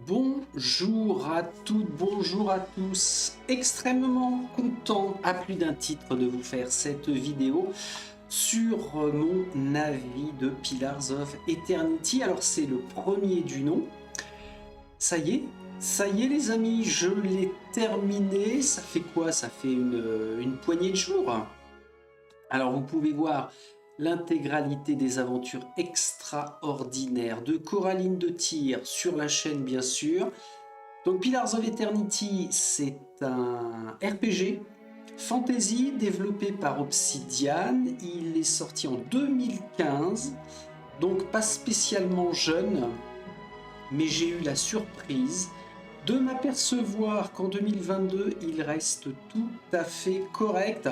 Bonjour à toutes, bonjour à tous. Extrêmement content à plus d'un titre de vous faire cette vidéo sur mon avis de Pillars of Eternity. Alors c'est le premier du nom. Ça y est, ça y est les amis, je l'ai terminé. Ça fait quoi? Ça fait une poignée de jours. Alors vous pouvez voir l'intégralité des aventures extraordinaires de Coraline de Tyr sur la chaîne bien sûr. Donc Pillars of Eternity, c'est un RPG fantasy développé par Obsidian. Il est sorti en 2015, donc pas spécialement jeune, mais j'ai eu la surprise de m'apercevoir qu'en 2022, il reste tout à fait correct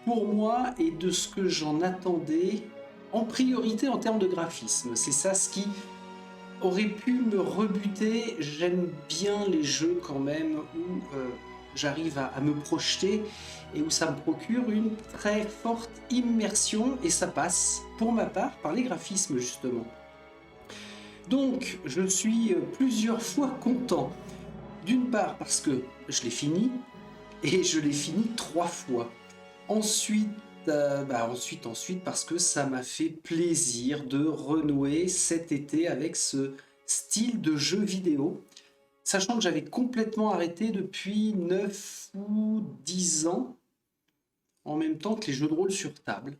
pour moi et de ce que j'en attendais en priorité en termes de graphisme. C'est ça ce qui aurait pu me rebuter. J'aime bien les jeux quand même où j'arrive à me projeter et où ça me procure une très forte immersion, et ça passe pour ma part par les graphismes justement. Donc je suis plusieurs fois content, d'une part parce que je l'ai fini, et je l'ai fini 3 fois. Ensuite, ensuite, parce que ça m'a fait plaisir de renouer cet été avec ce style de jeu vidéo, sachant que j'avais complètement arrêté depuis 9 ou 10 ans, en même temps que les jeux de rôle sur table,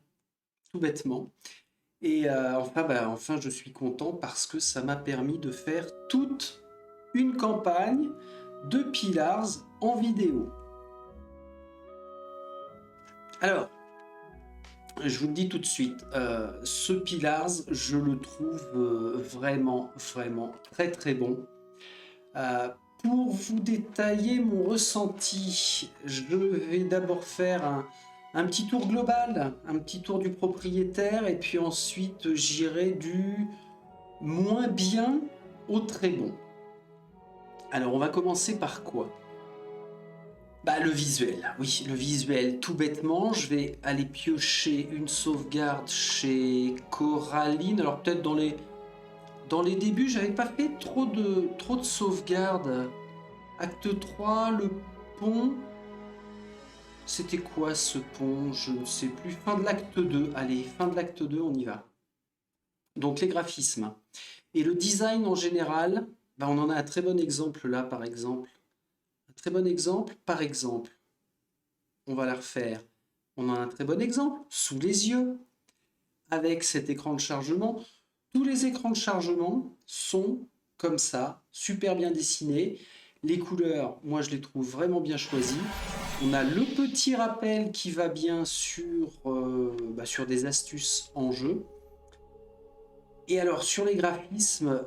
tout bêtement. Et enfin, je suis content parce que ça m'a permis de faire toute une campagne de Pillars en vidéo. Alors, je vous le dis tout de suite, ce Pillars, je le trouve vraiment très très bon. Pour vous détailler mon ressenti, je vais d'abord faire un petit tour global, un petit tour du propriétaire, et puis ensuite j'irai du moins bien au très bon. Alors on va commencer par quoi? Le visuel, oui, le visuel, tout bêtement, je vais aller piocher une sauvegarde chez Coraline. Alors peut-être dans les débuts, j'avais pas fait trop de sauvegardes. Acte 3, le pont. C'était quoi ce pont? Je ne sais plus. Fin de l'acte 2. Allez, fin de l'acte 2, on y va. Donc les graphismes. Et le design en général, on en a un très bon exemple là, par exemple. Un très bon exemple, par exemple. On va la refaire. On en a un très bon exemple, sous les yeux, avec cet écran de chargement. Tous les écrans de chargement sont comme ça, super bien dessinés. Les couleurs, moi je les trouve vraiment bien choisies. On a le petit rappel qui va bien sur des astuces en jeu. Et alors sur les graphismes,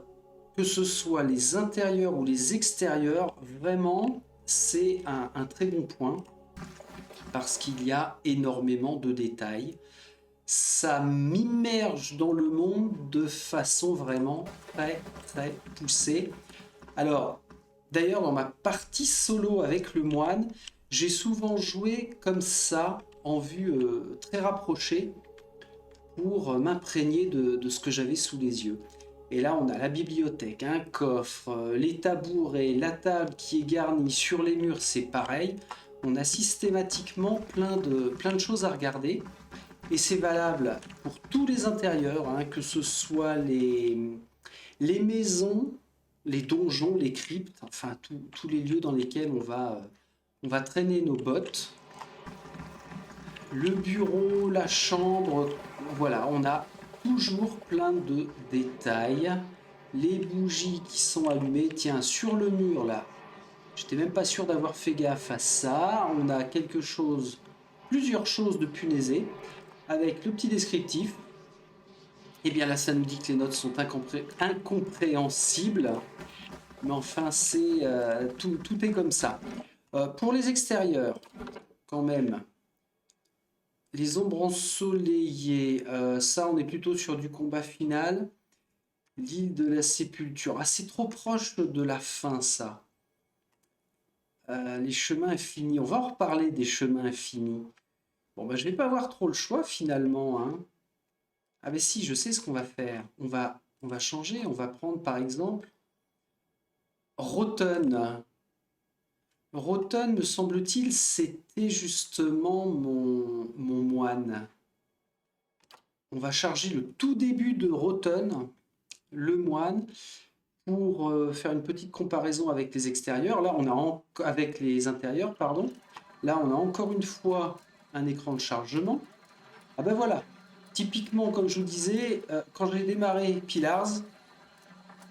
que ce soit les intérieurs ou les extérieurs, vraiment c'est un très bon point, parce qu'il y a énormément de détails. Ça m'immerge dans le monde de façon vraiment très très poussée. Alors, d'ailleurs, dans ma partie solo avec le moine, j'ai souvent joué comme ça, en vue très rapprochée, pour m'imprégner de ce que j'avais sous les yeux. Et là, on a la bibliothèque, un coffre, les tabourets, la table qui est garnie sur les murs, c'est pareil. On a systématiquement plein de choses à regarder. Et c'est valable pour tous les intérieurs, que ce soit les maisons, les donjons, les cryptes, enfin tous les lieux dans lesquels on va traîner nos bottes. Le bureau, la chambre, voilà, on a toujours plein de détails. Les bougies qui sont allumées, tiens, sur le mur là, j'étais même pas sûr d'avoir fait gaffe à ça. On a plusieurs choses de punaisées, avec le petit descriptif. Et bien là, ça nous dit que les notes sont incompréhensibles. Mais enfin, tout est comme ça. Pour les extérieurs, quand même, les ombres ensoleillées, ça, on est plutôt sur du combat final. L'île de la sépulture. Ah, c'est trop proche de la fin, ça. Les chemins infinis. On va en reparler des chemins infinis. Bon, je vais pas avoir trop le choix, finalement, hein. Ah mais si, je sais ce qu'on va faire. On va changer, on va prendre par exemple Roten. Roten, me semble-t-il, c'était justement mon moine. On va charger le tout début de Roten, le moine, pour faire une petite comparaison avec les extérieurs. Là, on a avec les intérieurs, pardon. Là, on a encore une fois un écran de chargement. Ah ben voilà. Typiquement, comme je vous disais, quand j'ai démarré Pillars,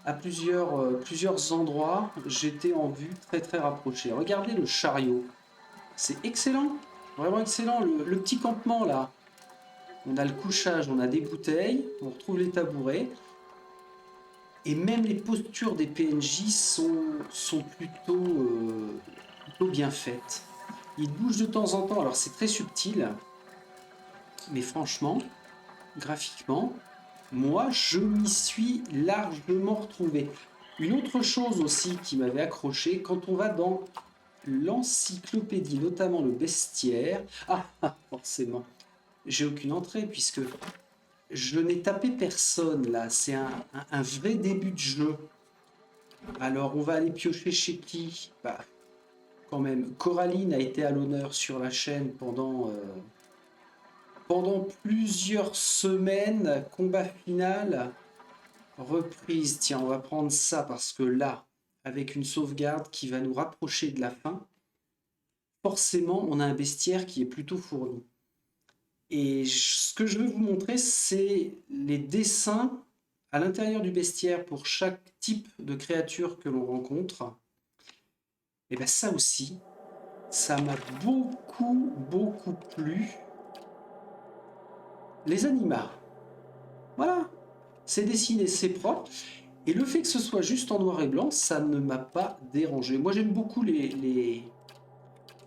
à plusieurs endroits, j'étais en vue très très rapprochée. Regardez le chariot. C'est excellent. Vraiment excellent. Le petit campement là. On a le couchage, on a des bouteilles, on retrouve les tabourets. Et même les postures des PNJ sont plutôt bien faites. Ils bougent de temps en temps, alors c'est très subtil, mais franchement, graphiquement, moi je m'y suis largement retrouvé. Une autre chose aussi qui m'avait accroché, quand on va dans l'encyclopédie, notamment le bestiaire, forcément, j'ai aucune entrée puisque je n'ai tapé personne là, c'est un vrai début de jeu. Alors, on va aller piocher chez qui? Bah, quand même, Coraline a été à l'honneur sur la chaîne pendant plusieurs semaines. Combat final, reprise. Tiens, on va prendre ça parce que là, avec une sauvegarde qui va nous rapprocher de la fin, forcément, on a un bestiaire qui est plutôt fourni. Et ce que je veux vous montrer, c'est les dessins à l'intérieur du bestiaire pour chaque type de créature que l'on rencontre. Et bien ça aussi, ça m'a beaucoup plu. Les animaux, voilà, c'est dessiné, c'est propre. Et le fait que ce soit juste en noir et blanc, ça ne m'a pas dérangé. Moi j'aime beaucoup les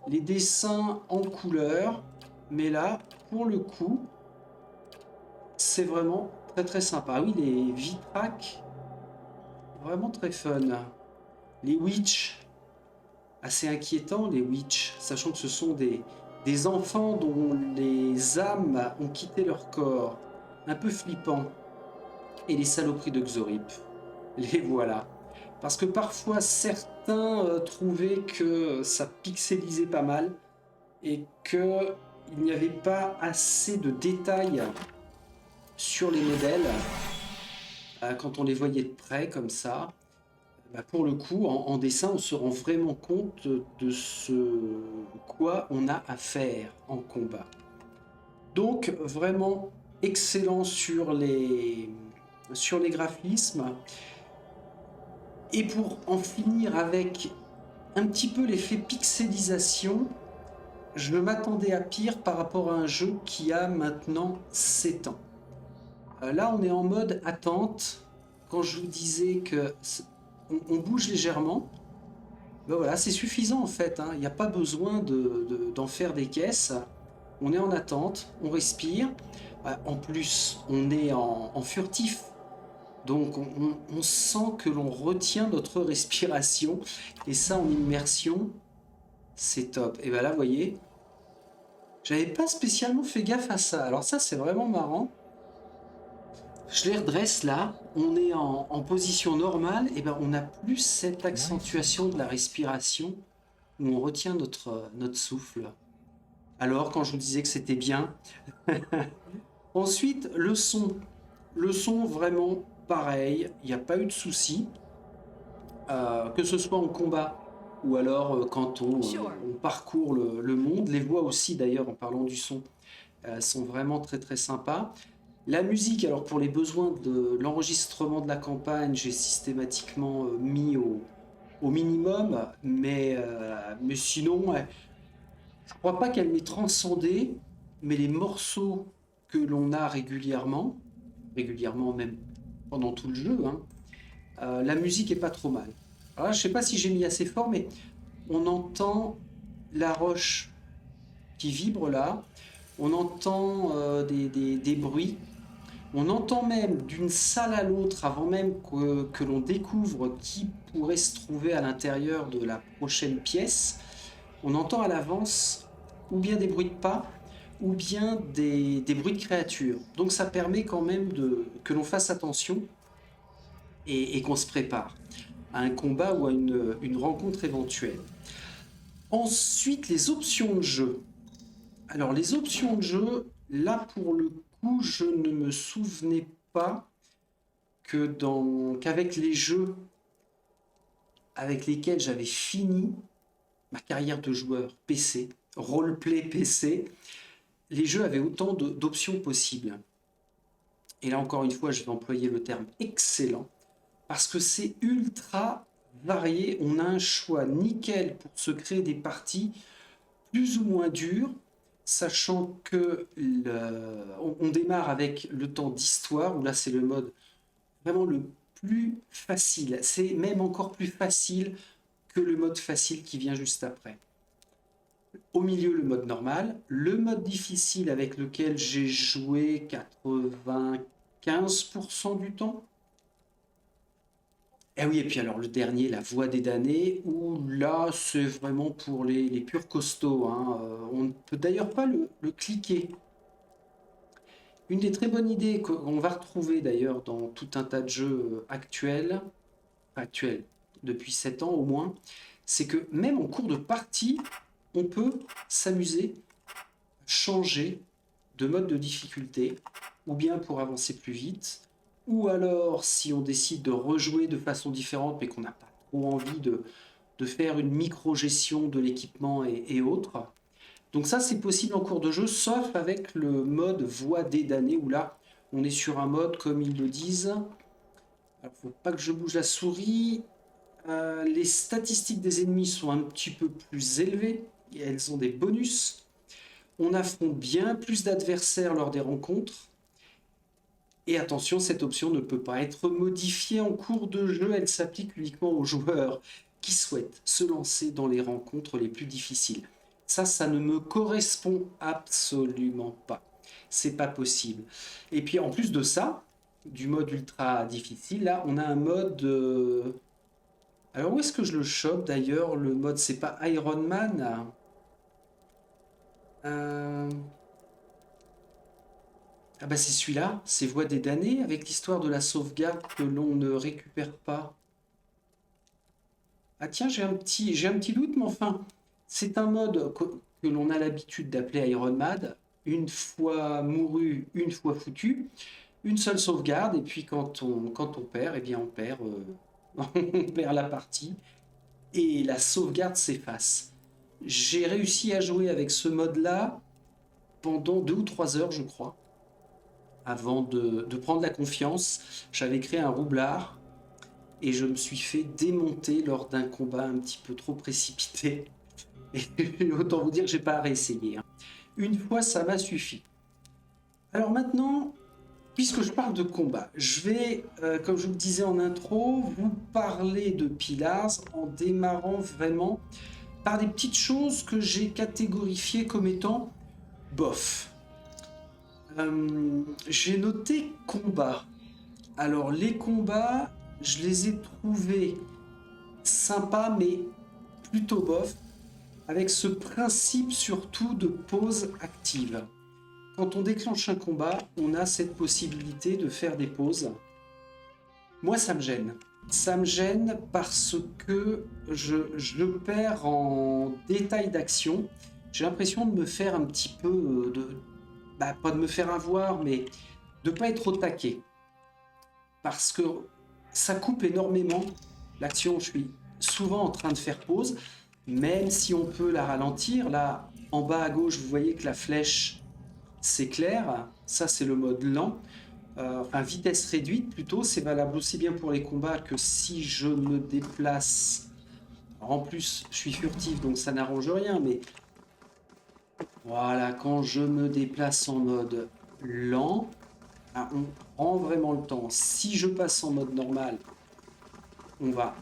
dessins en couleur, mais là, pour le coup, c'est vraiment très très sympa. Oui, les vitraques, vraiment très fun. Les witch, assez inquiétants, les witch, sachant que ce sont des enfants dont les âmes ont quitté leur corps. Un peu flippant. Et les saloperies de Xorip. Les voilà. Parce que parfois, certains trouvaient que ça pixelisait pas mal et qu'il n'y avait pas assez de détails sur les modèles quand on les voyait de près comme ça. Bah, pour le coup, en dessin, on se rend vraiment compte de ce quoi on a à faire en combat. Donc, vraiment excellent sur les graphismes. Et pour en finir avec un petit peu l'effet pixelisation, je m'attendais à pire par rapport à un jeu qui a maintenant 7 ans. Là, on est en mode attente. Quand je vous disais que on bouge légèrement, ben voilà, c'est suffisant en fait. Il n'y a pas besoin d'en faire des caisses. On est en attente, on respire. En plus, on est en furtif. Donc on sent que l'on retient notre respiration. Et ça, en immersion, c'est top. Et bien là, vous voyez, j'avais pas spécialement fait gaffe à ça. Alors ça, c'est vraiment marrant. Je les redresse là, on est en position normale, et ben on n'a plus cette accentuation de la respiration où on retient notre souffle. Alors, quand je vous disais que c'était bien. Ensuite, le son. Le son, vraiment pareil, il n'y a pas eu de souci. Que ce soit en combat ou alors quand on parcourt le monde. Les voix aussi, d'ailleurs, en parlant du son, sont vraiment très très sympas. La musique, alors pour les besoins de l'enregistrement de la campagne, j'ai systématiquement mis au minimum, mais sinon, je crois pas qu'elle m'ait transcendé, mais les morceaux que l'on a régulièrement même pendant tout le jeu, la musique est pas trop mal. Alors là, je sais pas si j'ai mis assez fort, mais on entend la roche qui vibre là, on entend des bruits. On entend même d'une salle à l'autre, avant même que l'on découvre qui pourrait se trouver à l'intérieur de la prochaine pièce, on entend à l'avance ou bien des bruits de pas, ou bien des bruits de créatures. Donc ça permet quand même que l'on fasse attention et qu'on se prépare. à un combat ou à une rencontre éventuelle. Ensuite, les options de jeu. Alors, les options de jeu, là, pour le coup, je ne me souvenais pas qu'avec les jeux avec lesquels j'avais fini ma carrière de joueur PC, roleplay PC, les jeux avaient autant d'options possibles. Et là, encore une fois, je vais employer le terme excellent, parce que c'est ultra varié. On a un choix nickel pour se créer des parties plus ou moins dures, sachant que on démarre avec le temps d'histoire, où là c'est le mode vraiment le plus facile. C'est même encore plus facile que le mode facile qui vient juste après. Au milieu, le mode normal. Le mode difficile avec lequel j'ai joué 95% du temps. Et oui, et puis alors le dernier, la voix des damnés, où là, c'est vraiment pour les purs costauds, hein. On ne peut d'ailleurs pas le cliquer. Une des très bonnes idées qu'on va retrouver d'ailleurs dans tout un tas de jeux actuels, depuis 7 ans au moins, c'est que même en cours de partie, on peut s'amuser à changer de mode de difficulté, ou bien pour avancer plus vite, ou alors si on décide de rejouer de façon différente mais qu'on n'a pas trop envie de faire une micro-gestion de l'équipement et autres. Donc ça c'est possible en cours de jeu, sauf avec le mode voix des damnés, où là on est sur un mode comme ils le disent. Alors faut pas que je bouge la souris. Les statistiques des ennemis sont un petit peu plus élevées et elles ont des bonus. On affronte bien plus d'adversaires lors des rencontres. Et attention, cette option ne peut pas être modifiée en cours de jeu, elle s'applique uniquement aux joueurs qui souhaitent se lancer dans les rencontres les plus difficiles. Ça ne me correspond absolument pas. C'est pas possible. Et puis en plus de ça, du mode ultra difficile, là, on a un mode. Alors où est-ce que je le chope d'ailleurs? Le mode, c'est pas Iron Man. Euh, Ah bah c'est celui-là, c'est Voix des damnés, avec l'histoire de la sauvegarde que l'on ne récupère pas. Ah tiens, j'ai un petit doute, mais enfin, c'est un mode que l'on a l'habitude d'appeler Iron Man. Une fois mouru, une fois foutu, une seule sauvegarde, et puis quand on perd, eh bien on perd, on perd la partie, et la sauvegarde s'efface. J'ai réussi à jouer avec ce mode-là pendant 2 ou 3 heures, je crois, avant de prendre la confiance. J'avais créé un roublard et je me suis fait démonter lors d'un combat un petit peu trop précipité. Et autant vous dire que j'ai pas à réessayer, hein. Une fois, ça m'a suffi. Alors maintenant, puisque je parle de combat, je vais, comme je vous le disais en intro, vous parler de Pillars en démarrant vraiment par des petites choses que j'ai catégorifiées comme étant bof. J'ai noté combat. Alors les combats, je les ai trouvés sympas mais plutôt bof, avec ce principe surtout de pause active. Quand on déclenche un combat, on a cette possibilité de faire des pauses. Moi ça me gêne. Ça me gêne parce que je perds en détail d'action. J'ai l'impression de me faire un petit peu pas de me faire avoir, mais de pas être au taquet. Parce que ça coupe énormément l'action. Je suis souvent en train de faire pause, même si on peut la ralentir. Là, en bas à gauche, vous voyez que la flèche s'éclaire. Ça, c'est le mode lent. Enfin, vitesse réduite plutôt. C'est valable aussi bien pour les combats que si je me déplace. Alors, en plus, je suis furtif, donc ça n'arrange rien, mais voilà, quand je me déplace en mode lent, on prend vraiment le temps. Si je passe en mode normal, on va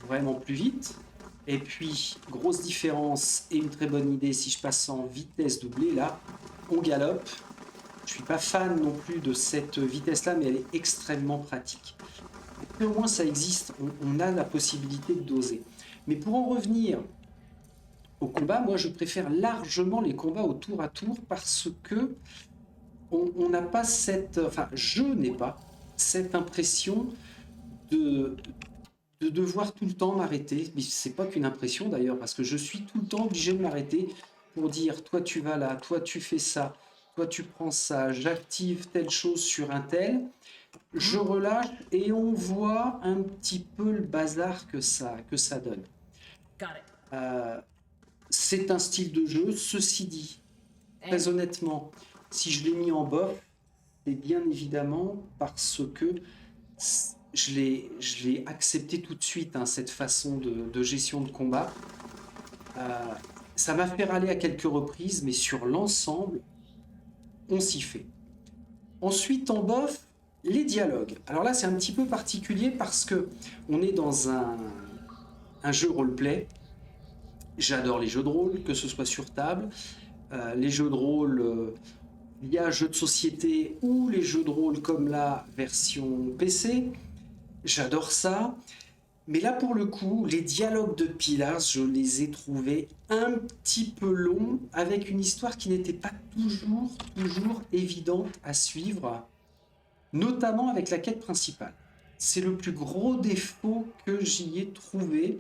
vraiment plus vite. Et puis, grosse différence et une très bonne idée, si je passe en vitesse doublée, là, on galope. Je suis pas fan non plus de cette vitesse-là, mais elle est extrêmement pratique. Et au moins, ça existe, on a la possibilité de doser. Mais pour en revenir au combat, moi, je préfère largement les combats au tour à tour parce que on n'a pas cette... Enfin, je n'ai pas cette impression de de devoir tout le temps m'arrêter. Mais c'est pas qu'une impression d'ailleurs, parce que je suis tout le temps obligé de m'arrêter pour dire, toi tu vas là, toi tu fais ça, toi tu prends ça, j'active telle chose sur un tel, je relâche et on voit un petit peu le bazar que ça donne. Euh, c'est un style de jeu, ceci dit, très honnêtement, si je l'ai mis en bas, c'est bien évidemment parce que je l'ai accepté tout de suite, hein, cette façon de gestion de combat. Euh, Ça m'a fait râler à quelques reprises, mais sur l'ensemble, on s'y fait. Ensuite, en bof, les dialogues. Alors là, c'est un petit peu particulier parce que on est dans un jeu roleplay. J'adore les jeux de rôle, que ce soit sur table, les jeux de rôle via jeux de société ou les jeux de rôle comme la version PC. J'adore ça. Mais là, pour le coup, les dialogues de Pillars, je les ai trouvés un petit peu longs, avec une histoire qui n'était pas toujours évidente à suivre, notamment avec la quête principale. C'est le plus gros défaut que j'y ai trouvé.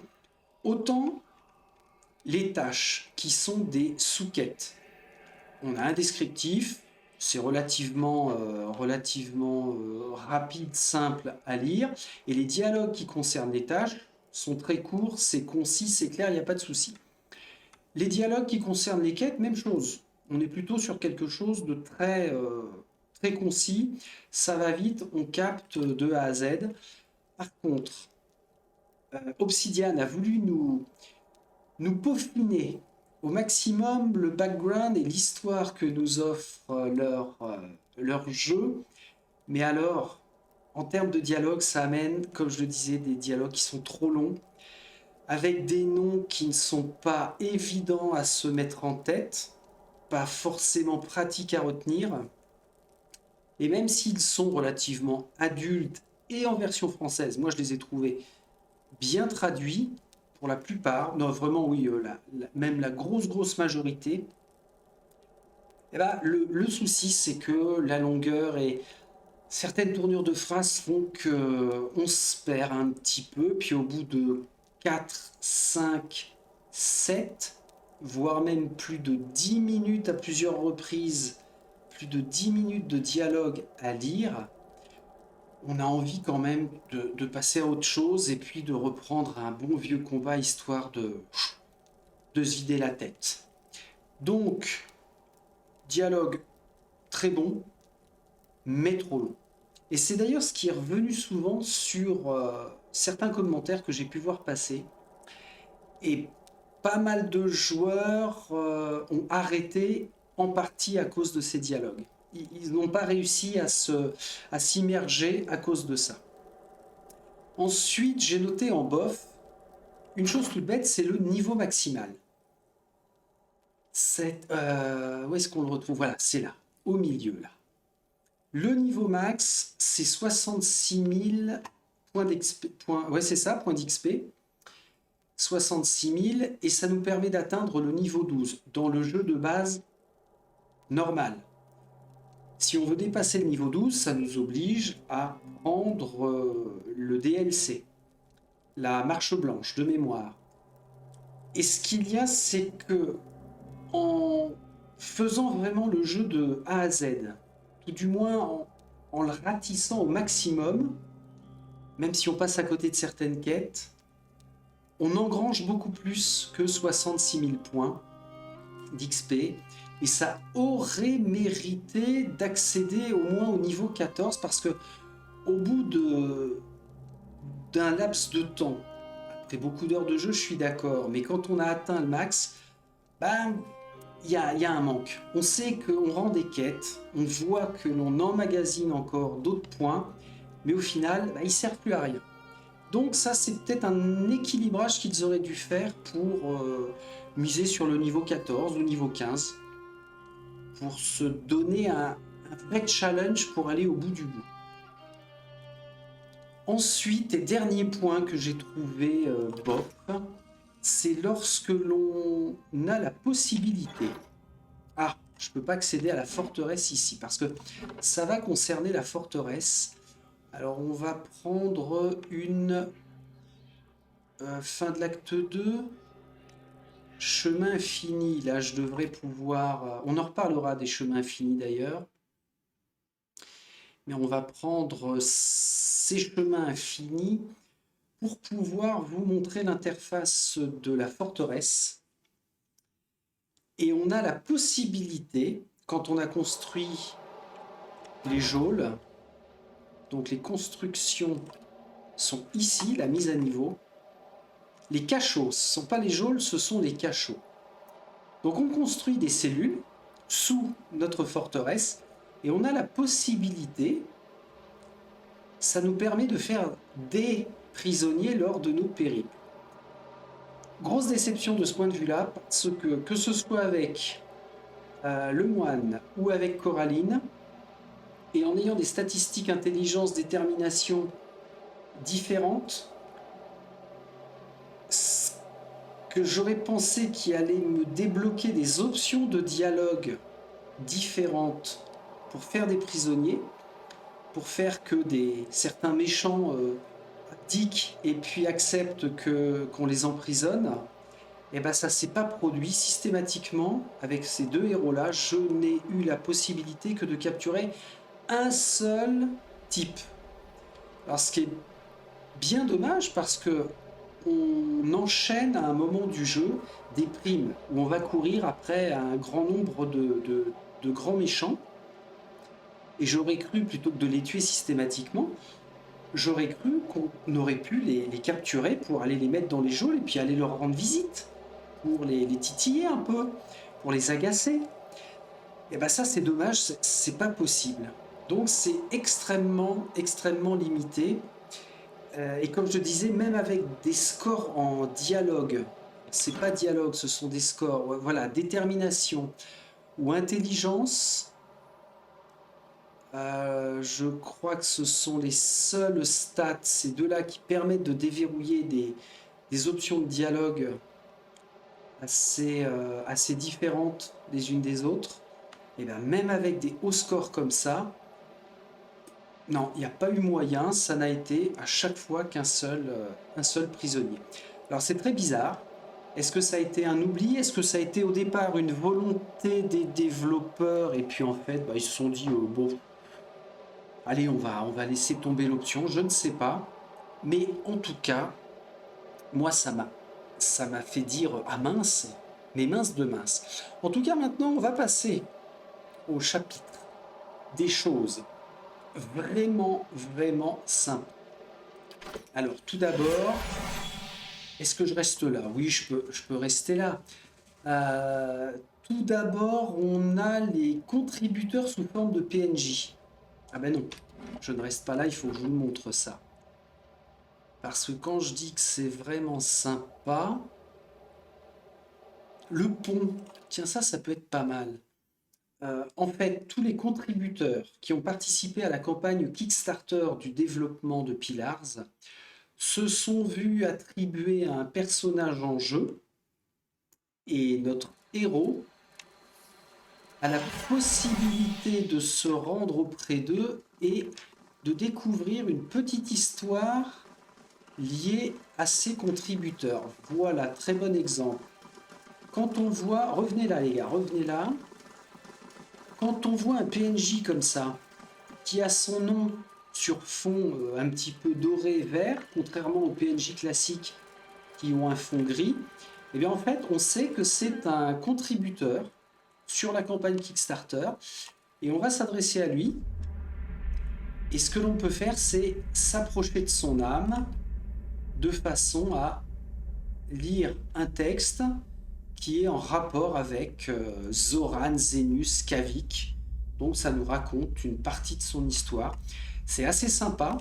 Autant les tâches qui sont des sous-quêtes. On a un descriptif, c'est relativement rapide, simple à lire, et les dialogues qui concernent les tâches sont très courts, c'est concis, c'est clair, il n'y a pas de souci. Les dialogues qui concernent les quêtes, même chose. On est plutôt sur quelque chose de très concis, ça va vite, on capte de A à Z. Par contre, Obsidian a voulu nous peaufiner au maximum le background et l'histoire que nous offre leur jeu. Mais alors, en termes de dialogue, ça amène, comme je le disais, des dialogues qui sont trop longs, avec des noms qui ne sont pas évidents à se mettre en tête, pas forcément pratiques à retenir. Et même s'ils sont relativement adultes et en version française, moi je les ai trouvés bien traduits, pour la plupart, non vraiment oui, même la grosse majorité. Et ben, le souci c'est que la longueur et certaines tournures de phrases font que on se perd un petit peu, puis au bout de 4, 5, 7, voire même plus de 10 minutes à plusieurs reprises, plus de 10 minutes de dialogue à lire, on a envie quand même de passer à autre chose et puis de reprendre un bon vieux combat histoire de se vider la tête. Donc, dialogue très bon, mais trop long. Et c'est d'ailleurs ce qui est revenu souvent sur certains commentaires que j'ai pu voir passer. Et pas mal de joueurs ont arrêté en partie à cause de ces dialogues. Ils n'ont pas réussi à s'immerger à cause de ça. Ensuite, j'ai noté en bof, une chose toute bête, c'est le niveau maximal. Où est-ce qu'on le retrouve? Voilà, c'est là, au milieu, là. Le niveau max, c'est 66 000 points d'XP. Ouais, c'est ça, points d'XP. 66 000, et ça nous permet d'atteindre le niveau 12 dans le jeu de base normal. Si on veut dépasser le niveau 12, ça nous oblige à prendre le DLC, la marche blanche de mémoire. Et ce qu'il y a, c'est que en faisant vraiment le jeu de A à Z, tout du moins en le ratissant au maximum, même si on passe à côté de certaines quêtes, on engrange beaucoup plus que 66 000 points d'XP, et ça aurait mérité d'accéder au moins au niveau 14, parce que au bout d'un laps de temps, après beaucoup d'heures de jeu, je suis d'accord, mais quand on a atteint le max, ben, il y a un manque. On sait qu'on rend des quêtes, on voit que l'on emmagasine encore d'autres points, mais au final, ben, ils ne servent plus à rien. Donc ça, c'est peut-être un équilibrage qu'ils auraient dû faire pour miser sur le niveau 14 ou niveau 15, pour se donner un vrai challenge pour aller au bout du bout. Ensuite, et dernier point que j'ai trouvé bof, c'est lorsque l'on a la possibilité... Ah, je ne peux pas accéder à la forteresse ici, parce que ça va concerner la forteresse. Alors, on va prendre une fin de l'acte 2. Chemin fini, là je devrais pouvoir... on en reparlera des chemins finis d'ailleurs. Mais on va prendre ces chemins finis pour pouvoir vous montrer l'interface de la forteresse. Et on a la possibilité, quand on a construit les geôles, donc les constructions sont ici, la mise à niveau. Les cachots, ce ne sont pas les geôles, ce sont les cachots. Donc on construit des cellules sous notre forteresse et on a la possibilité, ça nous permet de faire des prisonniers lors de nos périples. Grosse déception de ce point de vue-là, parce que ce soit avec le moine ou avec Coraline, et en ayant des statistiques intelligence, détermination différentes, que j'aurais pensé qu'il allait me débloquer des options de dialogue différentes pour faire des prisonniers, pour faire que certains méchants diquent et puis acceptent qu'on les emprisonne, et ben ça s'est pas produit systématiquement. Avec ces deux héros-là, je n'ai eu la possibilité que de capturer un seul type. Alors ce qui est bien dommage parce que on enchaîne à un moment du jeu des primes où on va courir après un grand nombre de grands méchants. Et j'aurais cru, plutôt que de les tuer systématiquement, j'aurais cru qu'on aurait pu les capturer pour aller les mettre dans les geôles et puis aller leur rendre visite, pour les titiller un peu, pour les agacer. Et ben ça c'est dommage, c'est pas possible. Donc c'est extrêmement, extrêmement limité. Et comme je disais, même avec des scores en dialogue, c'est pas dialogue, ce sont des scores, voilà, détermination ou intelligence, je crois que ce sont les seuls stats, ces deux-là, qui permettent de déverrouiller des options de dialogue assez différentes les unes des autres. Et bien même avec des hauts scores comme ça, non, il n'y a pas eu moyen, ça n'a été à chaque fois un seul prisonnier. Alors c'est très bizarre. Est-ce que ça a été un oubli? Est-ce que ça a été au départ une volonté des développeurs et puis en fait ils se sont dit bon, allez on va laisser tomber l'option, je ne sais pas. Mais en tout cas, moi ça m'a fait dire ah mince, mais mince de mince. En tout cas maintenant on va passer au chapitre des choses vraiment, vraiment simple. Alors, tout d'abord, est-ce que je reste là? Oui, je peux rester là. Tout d'abord, on a les contributeurs sous forme de PNJ. Ah ben non, je ne reste pas là, il faut que je vous montre ça. Parce que quand je dis que c'est vraiment sympa, le pont, tiens ça peut être pas mal. En fait, tous les contributeurs qui ont participé à la campagne Kickstarter du développement de Pillars se sont vus attribuer un personnage en jeu et notre héros a la possibilité de se rendre auprès d'eux et de découvrir une petite histoire liée à ces contributeurs. Voilà, très bon exemple. Quand on voit, revenez là les gars, revenez là. Quand on voit un PNJ comme ça, qui a son nom sur fond un petit peu doré-vert, contrairement aux PNJ classiques qui ont un fond gris, et bien en fait, on sait que c'est un contributeur sur la campagne Kickstarter, et on va s'adresser à lui. Et ce que l'on peut faire, c'est s'approcher de son âme de façon à lire un texte qui est en rapport avec Zoran Zenus Kavik. Donc ça nous raconte une partie de son histoire. C'est assez sympa,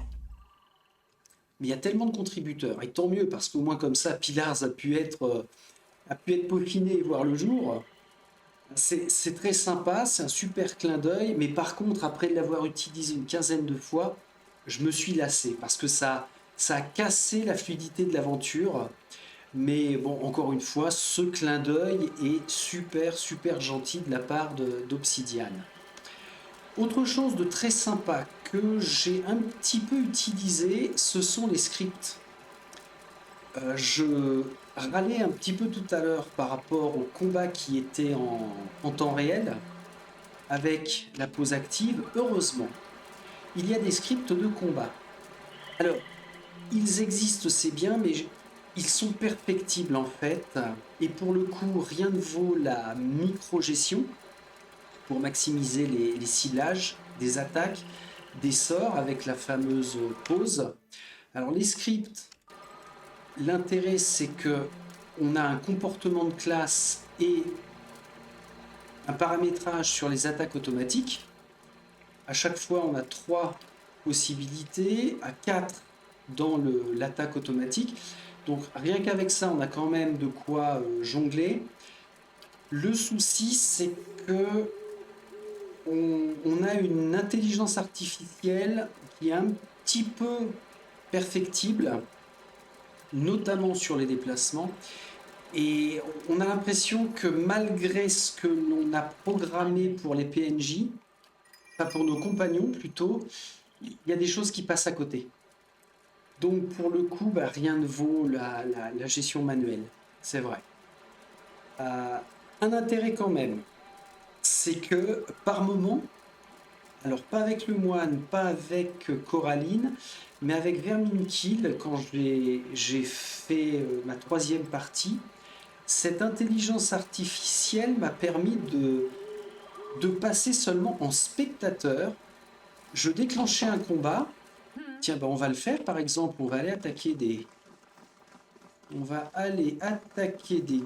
mais il y a tellement de contributeurs, et tant mieux, parce qu'au moins comme ça, Pillars a pu être peaufiné et voir le jour. C'est très sympa, c'est un super clin d'œil, mais par contre, après l'avoir utilisé une quinzaine de fois, je me suis lassé, parce que ça a cassé la fluidité de l'aventure. Mais bon, encore une fois, ce clin d'œil est super, super gentil de la part d'Obsidian. Autre chose de très sympa que j'ai un petit peu utilisé, ce sont les scripts. Je râlais un petit peu tout à l'heure par rapport au combat qui était en temps réel avec la pause active. Heureusement, il y a des scripts de combat. Alors, ils existent, c'est bien, mais ils sont perfectibles en fait. Et pour le coup, rien ne vaut la micro-gestion pour maximiser les ciblages des attaques, des sorts avec la fameuse pause. Alors les scripts, l'intérêt c'est que on a un comportement de classe et un paramétrage sur les attaques automatiques. À chaque fois, on a 3 possibilités, à 4 dans l'attaque automatique. Donc rien qu'avec ça, on a quand même de quoi jongler. Le souci, c'est que on a une intelligence artificielle qui est un petit peu perfectible, notamment sur les déplacements. Et on a l'impression que malgré ce que l'on a programmé pour les PNJ, pas pour nos compagnons plutôt, il y a des choses qui passent à côté. Donc pour le coup, bah, rien ne vaut la gestion manuelle, c'est vrai. Un intérêt quand même, c'est que par moment, alors pas avec le moine, pas avec Coraline, mais avec Verminkill, quand j'ai fait ma 3e partie, cette intelligence artificielle m'a permis de passer seulement en spectateur. Je déclenchais un combat. Tiens, bah on va le faire par exemple, on va aller attaquer des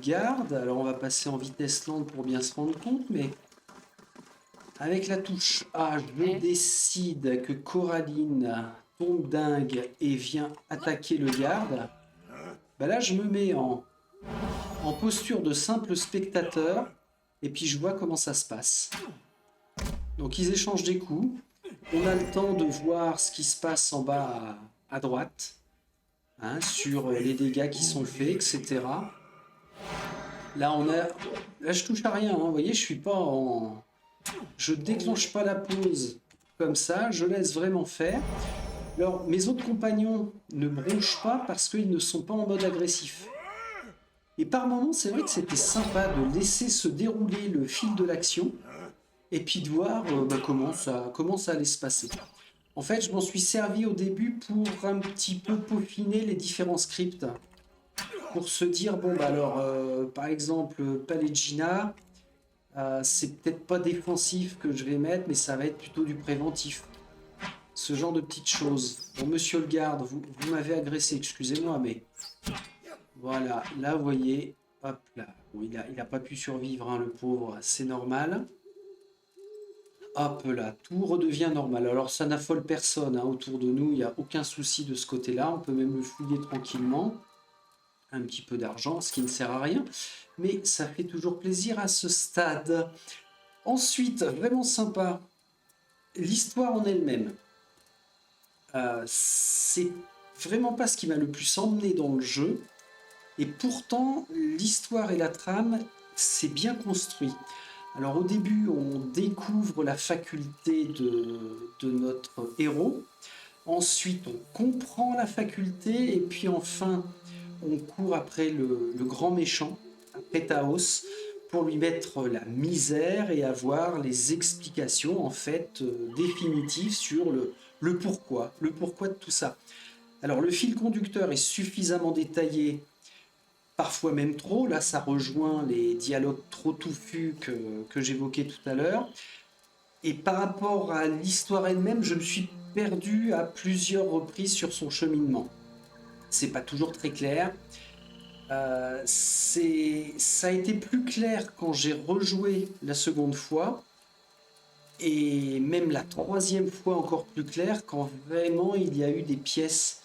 gardes. Alors on va passer en vitesse lente pour bien se rendre compte, mais avec la touche A, je décide que Coraline tombe dingue et vient attaquer le garde. Bah là, je me mets en posture de simple spectateur et puis je vois comment ça se passe. Donc ils échangent des coups. On a le temps de voir ce qui se passe en bas à droite, hein, sur les dégâts qui sont faits, etc. Là, je touche à rien. Hein, vous voyez, je suis pas en, je déclenche pas la pause comme ça. Je laisse vraiment faire. Alors, mes autres compagnons ne bronchent pas parce qu'ils ne sont pas en mode agressif. Et par moments, c'est vrai que c'était sympa de laisser se dérouler le fil de l'action et puis de voir bah, comment ça allait se passer. En fait, je m'en suis servi au début pour un petit peu peaufiner les différents scripts. Pour se dire, bon, bah alors, par exemple, Pallegina, c'est peut-être pas défensif que je vais mettre, mais ça va être plutôt du préventif. Ce genre de petites choses. Bon, monsieur le garde, vous m'avez agressé, excusez-moi, mais voilà, là, vous voyez, hop là. Bon, il a pas pu survivre, hein, le pauvre, c'est normal. Hop là, tout redevient normal. Alors ça n'affole personne hein, autour de nous, il n'y a aucun souci de ce côté-là, on peut même le fouiller tranquillement. Un petit peu d'argent, ce qui ne sert à rien, mais ça fait toujours plaisir à ce stade. Ensuite, vraiment sympa, l'histoire en elle-même. C'est vraiment pas ce qui m'a le plus emmené dans le jeu, et pourtant l'histoire et la trame, c'est bien construit. Alors au début, on découvre la faculté de notre héros. Ensuite, on comprend la faculté. Et puis enfin, on court après le grand méchant, après Taos, pour lui mettre la misère et avoir les explications en fait définitives sur le pourquoi de tout ça. Alors le fil conducteur est suffisamment détaillé, parfois même trop. Là, ça rejoint les dialogues trop touffus que j'évoquais tout à l'heure. Et par rapport à l'histoire elle-même, je me suis perdu à plusieurs reprises sur son cheminement. C'est pas toujours très clair. Ça a été plus clair quand j'ai rejoué la seconde fois. Et même la 3e fois encore plus clair quand vraiment il y a eu des pièces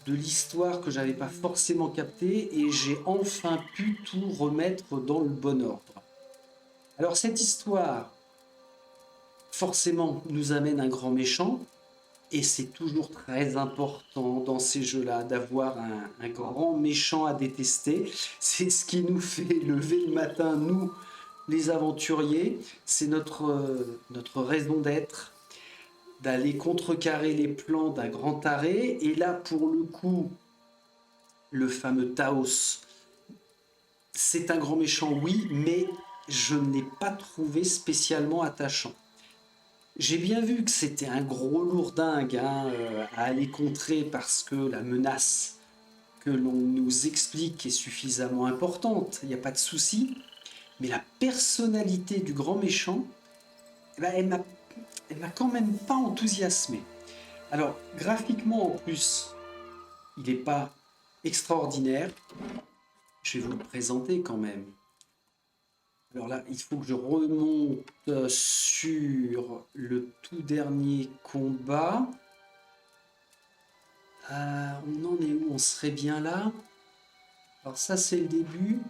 de l'histoire que j'avais pas forcément capté et j'ai enfin pu tout remettre dans le bon ordre. Alors cette histoire, forcément, nous amène un grand méchant et c'est toujours très important dans ces jeux-là d'avoir un grand méchant à détester. C'est ce qui nous fait lever le matin, nous, les aventuriers. C'est notre raison d'être, d'aller contrecarrer les plans d'un grand taré. Et là, pour le coup, le fameux Taos. C'est un grand méchant, oui, mais je ne l'ai pas trouvé spécialement attachant. J'ai bien vu que c'était un gros lourdingue hein, à aller contrer parce que la menace que l'on nous explique est suffisamment importante, il n'y a pas de souci, mais la personnalité du grand méchant, eh ben, elle m'a quand même pas enthousiasmé. Alors, graphiquement en plus, il n'est pas extraordinaire. Je vais vous le présenter quand même. Alors là, il faut que je remonte sur le tout dernier combat. On en est où? On serait bien là. Alors ça, c'est le début.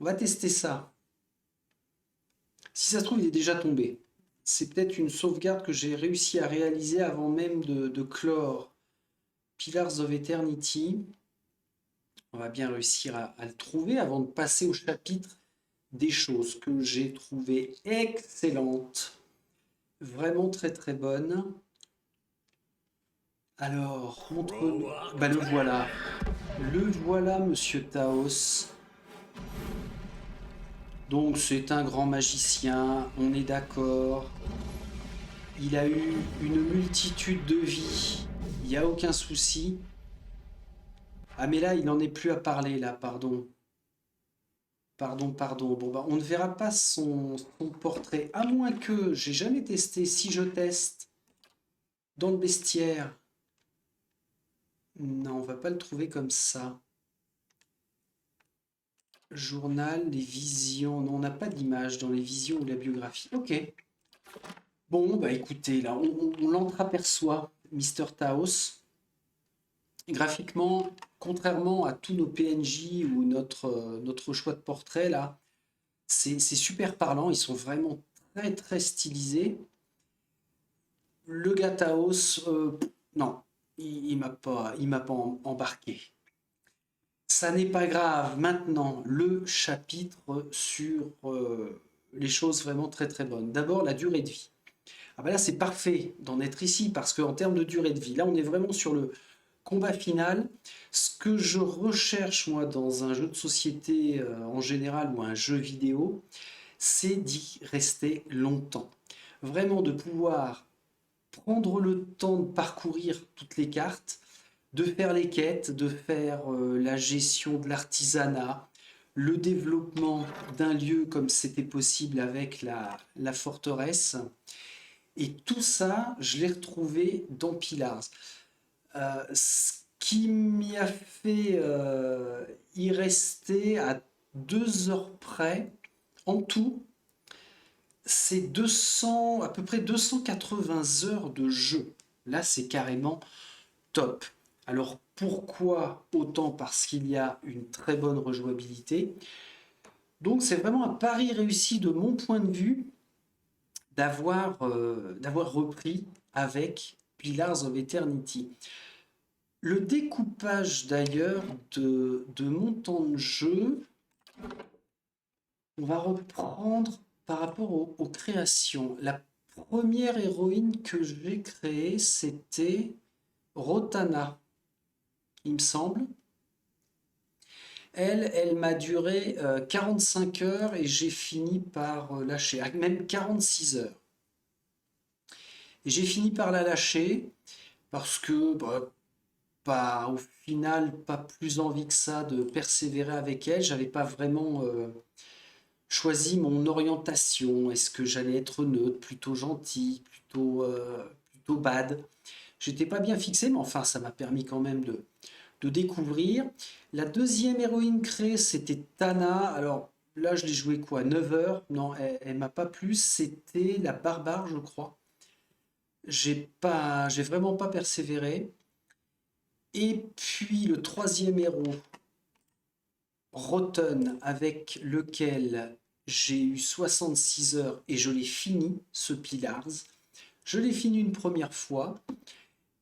On va tester ça. Si ça se trouve, il est déjà tombé. C'est peut-être une sauvegarde que j'ai réussi à réaliser avant même de clore Pillars of Eternity. On va bien réussir à le trouver avant de passer au chapitre des choses que j'ai trouvées excellentes. Vraiment très très bonnes. Alors, montre-nous. Bah le voilà. Le voilà, Monsieur Taos. Donc c'est un grand magicien, on est d'accord. Il a eu une multitude de vies, il n'y a aucun souci. Ah mais là, il n'en est plus à parler, là, pardon. Pardon. Bon, bah, on ne verra pas son portrait, à moins que j'ai jamais testé. Si je teste dans le bestiaire, non, on va pas le trouver comme ça. Journal, les visions, non, on n'a pas d'image dans les visions ou la biographie. Ok. Bon, bah écoutez, là, on l'entreaperçoit, Mister Taos. Graphiquement, contrairement à tous nos PNJ ou notre choix de portrait, là, c'est super parlant, ils sont vraiment très très stylisés. Le gars Taos, non, il m'a pas embarqué. Ça n'est pas grave. Maintenant, le chapitre sur les choses vraiment très très bonnes. D'abord, la durée de vie. Ah ben là, c'est parfait d'en être ici parce qu'en termes de durée de vie, là, on est vraiment sur le combat final. Ce que je recherche, moi, dans un jeu de société en général ou un jeu vidéo, c'est d'y rester longtemps. Vraiment de pouvoir prendre le temps de parcourir toutes les cartes, de faire les quêtes, de faire la gestion de l'artisanat, le développement d'un lieu comme c'était possible avec la forteresse. Et tout ça, je l'ai retrouvé dans Pillars. Ce qui m'y a fait y rester à 2 heures près, en tout, c'est 200, à peu près 280 heures de jeu. Là, c'est carrément top. Alors pourquoi autant? Parce qu'il y a une très bonne rejouabilité. Donc c'est vraiment un pari réussi de mon point de vue d'avoir repris avec Pillars of Eternity. Le découpage d'ailleurs de mon temps de jeu, on va reprendre par rapport aux créations. La première héroïne que j'ai créée, c'était Rotana, il me semble. Elle m'a duré 45 heures et j'ai fini par lâcher, même 46 heures. Et j'ai fini par la lâcher parce que, pas, au final, pas plus envie que ça de persévérer avec elle. J'avais pas vraiment choisi mon orientation. Est-ce que j'allais être neutre, plutôt gentil, plutôt bad? J'étais pas bien fixé, mais enfin, ça m'a permis quand même de découvrir. La deuxième héroïne créée, c'était Tana. Alors là, je l'ai joué quoi? 9 heures? Non, elle m'a pas plu. C'était la barbare, je crois. J'ai vraiment pas persévéré. Et puis le troisième héros, Rotten, avec lequel j'ai eu 66 heures et je l'ai fini, ce Pillars. Je l'ai fini une première fois.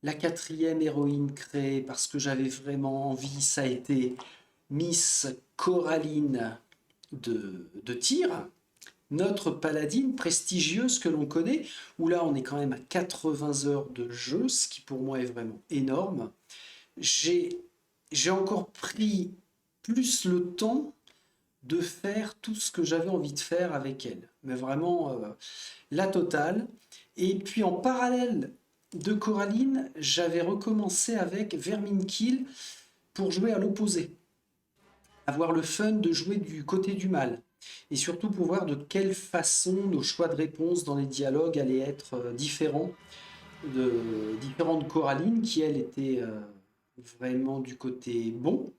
La quatrième héroïne créée, parce que j'avais vraiment envie, ça a été Miss Coraline de Tyr, notre paladine prestigieuse que l'on connaît, où là on est quand même à 80 heures de jeu, ce qui pour moi est vraiment énorme. J'ai j'ai encore pris plus le temps de faire tout ce que j'avais envie de faire avec elle. Mais vraiment, la totale. Et puis en parallèle de Coraline, j'avais recommencé avec Vermine Kill pour jouer à l'opposé. Avoir le fun de jouer du côté du mal. Et surtout pour voir de quelle façon nos choix de réponse dans les dialogues allaient être différents de Coraline, qui elle était vraiment du côté bon.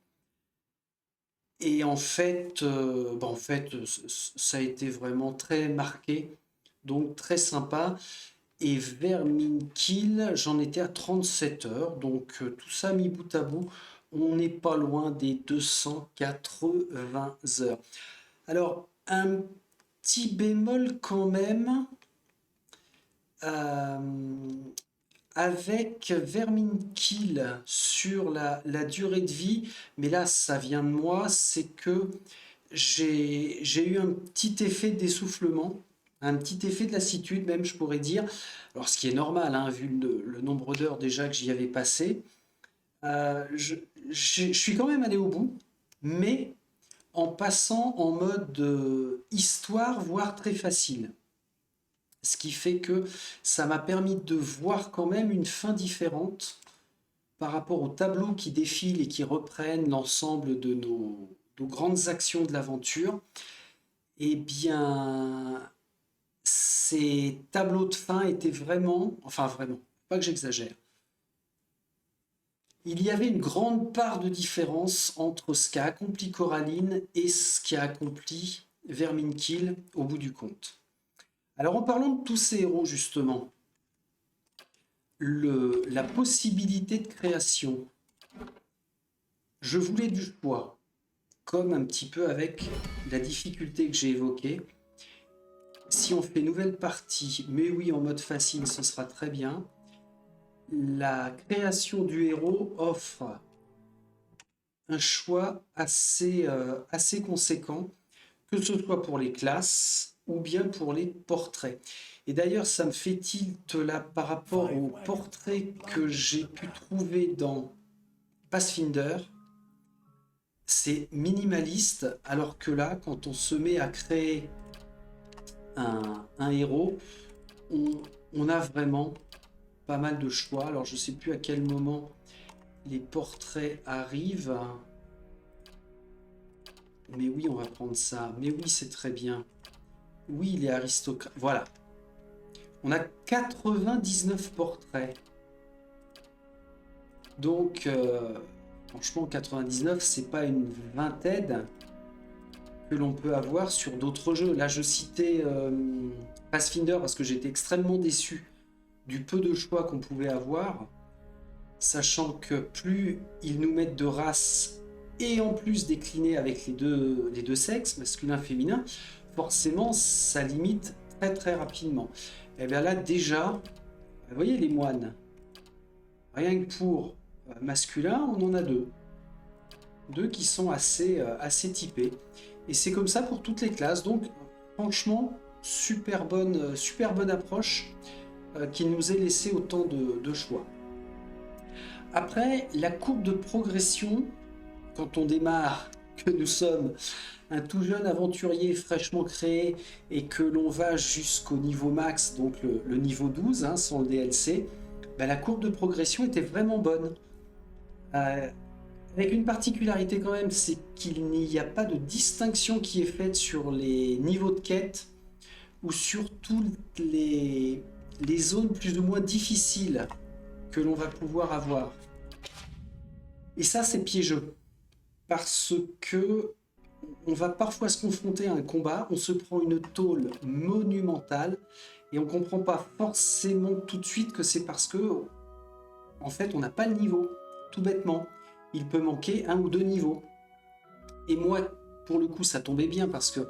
Et ça a été vraiment très marqué, donc très sympa. Et Vermine Kill, j'en étais à 37 heures, donc tout ça mis bout à bout, on n'est pas loin des 280 heures. Alors, un petit bémol quand même, euh, avec Vermine Kill sur la durée de vie, mais là ça vient de moi, c'est que j'ai eu un petit effet d'essoufflement, un petit effet de lassitude même, je pourrais dire. Alors ce qui est normal, hein, vu le nombre d'heures déjà que j'y avais passé. Je suis quand même allé au bout, mais en passant en mode histoire, voire très facile. Ce qui fait que ça m'a permis de voir quand même une fin différente par rapport aux tableaux qui défilent et qui reprennent l'ensemble de nos grandes actions de l'aventure. Eh bien, ces tableaux de fin étaient vraiment, enfin vraiment, pas que j'exagère. Il y avait une grande part de différence entre ce qu'a accompli Coraline et ce qu'a accompli Vermine Kill au bout du compte. Alors en parlant de tous ces héros justement, la possibilité de création, je voulais du choix, comme un petit peu avec la difficulté que j'ai évoquée. Si on fait nouvelle partie, mais oui en mode facile, ce sera très bien. La création du héros offre un choix assez conséquent, que ce soit pour les classes ou bien pour les portraits. Et d'ailleurs, ça me fait tilt là par rapport aux portraits que j'ai pu trouver dans Pathfinder. C'est minimaliste, alors que là, quand on se met à créer un héros, on a vraiment pas mal de choix. Alors, je ne sais plus à quel moment les portraits arrivent. Mais oui, on va prendre ça. Mais oui, c'est très bien. Oui, il est aristocrate. Voilà. On a 99 portraits. Donc, franchement, 99, c'est pas une vingtaine que l'on peut avoir sur d'autres jeux. Là, je citais Pathfinder parce que j'étais extrêmement déçu du peu de choix qu'on pouvait avoir, sachant que plus ils nous mettent de races et en plus décliné avec les deux sexes, masculin, féminin, forcément, ça limite très très rapidement. Et bien là, déjà, vous voyez les moines, rien que pour masculin, on en a deux. Deux qui sont assez typés. Et c'est comme ça pour toutes les classes. Donc, franchement, super bonne approche qui nous ait laissé autant de choix. Après, la courbe de progression, quand on démarre, que nous sommes un tout jeune aventurier fraîchement créé et que l'on va jusqu'au niveau max, donc le niveau 12, hein, sans le DLC, ben la courbe de progression était vraiment bonne. Avec une particularité quand même, c'est qu'il n'y a pas de distinction qui est faite sur les niveaux de quête ou sur toutes les zones plus ou moins difficiles que l'on va pouvoir avoir. Et ça, c'est piégeux. Parce que on va parfois se confronter à un combat, on se prend une tôle monumentale et on comprend pas forcément tout de suite que c'est parce que en fait on n'a pas le niveau, tout bêtement. Il peut manquer 1 ou 2 niveaux. Et moi, pour le coup, ça tombait bien parce que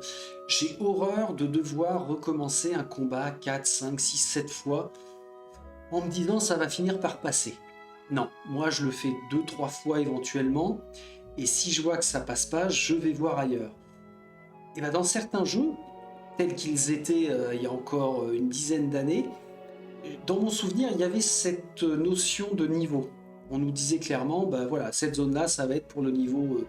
j'ai horreur de devoir recommencer un combat 4, 5, 6, 7 fois en me disant ça va finir par passer. Non, moi je le fais 2-3 fois éventuellement. Et si je vois que ça passe pas, je vais voir ailleurs. Et bien dans certains jeux, tels qu'ils étaient il y a encore une dizaine d'années, dans mon souvenir, il y avait cette notion de niveau. On nous disait clairement, ben voilà, cette zone-là, ça va être pour le niveau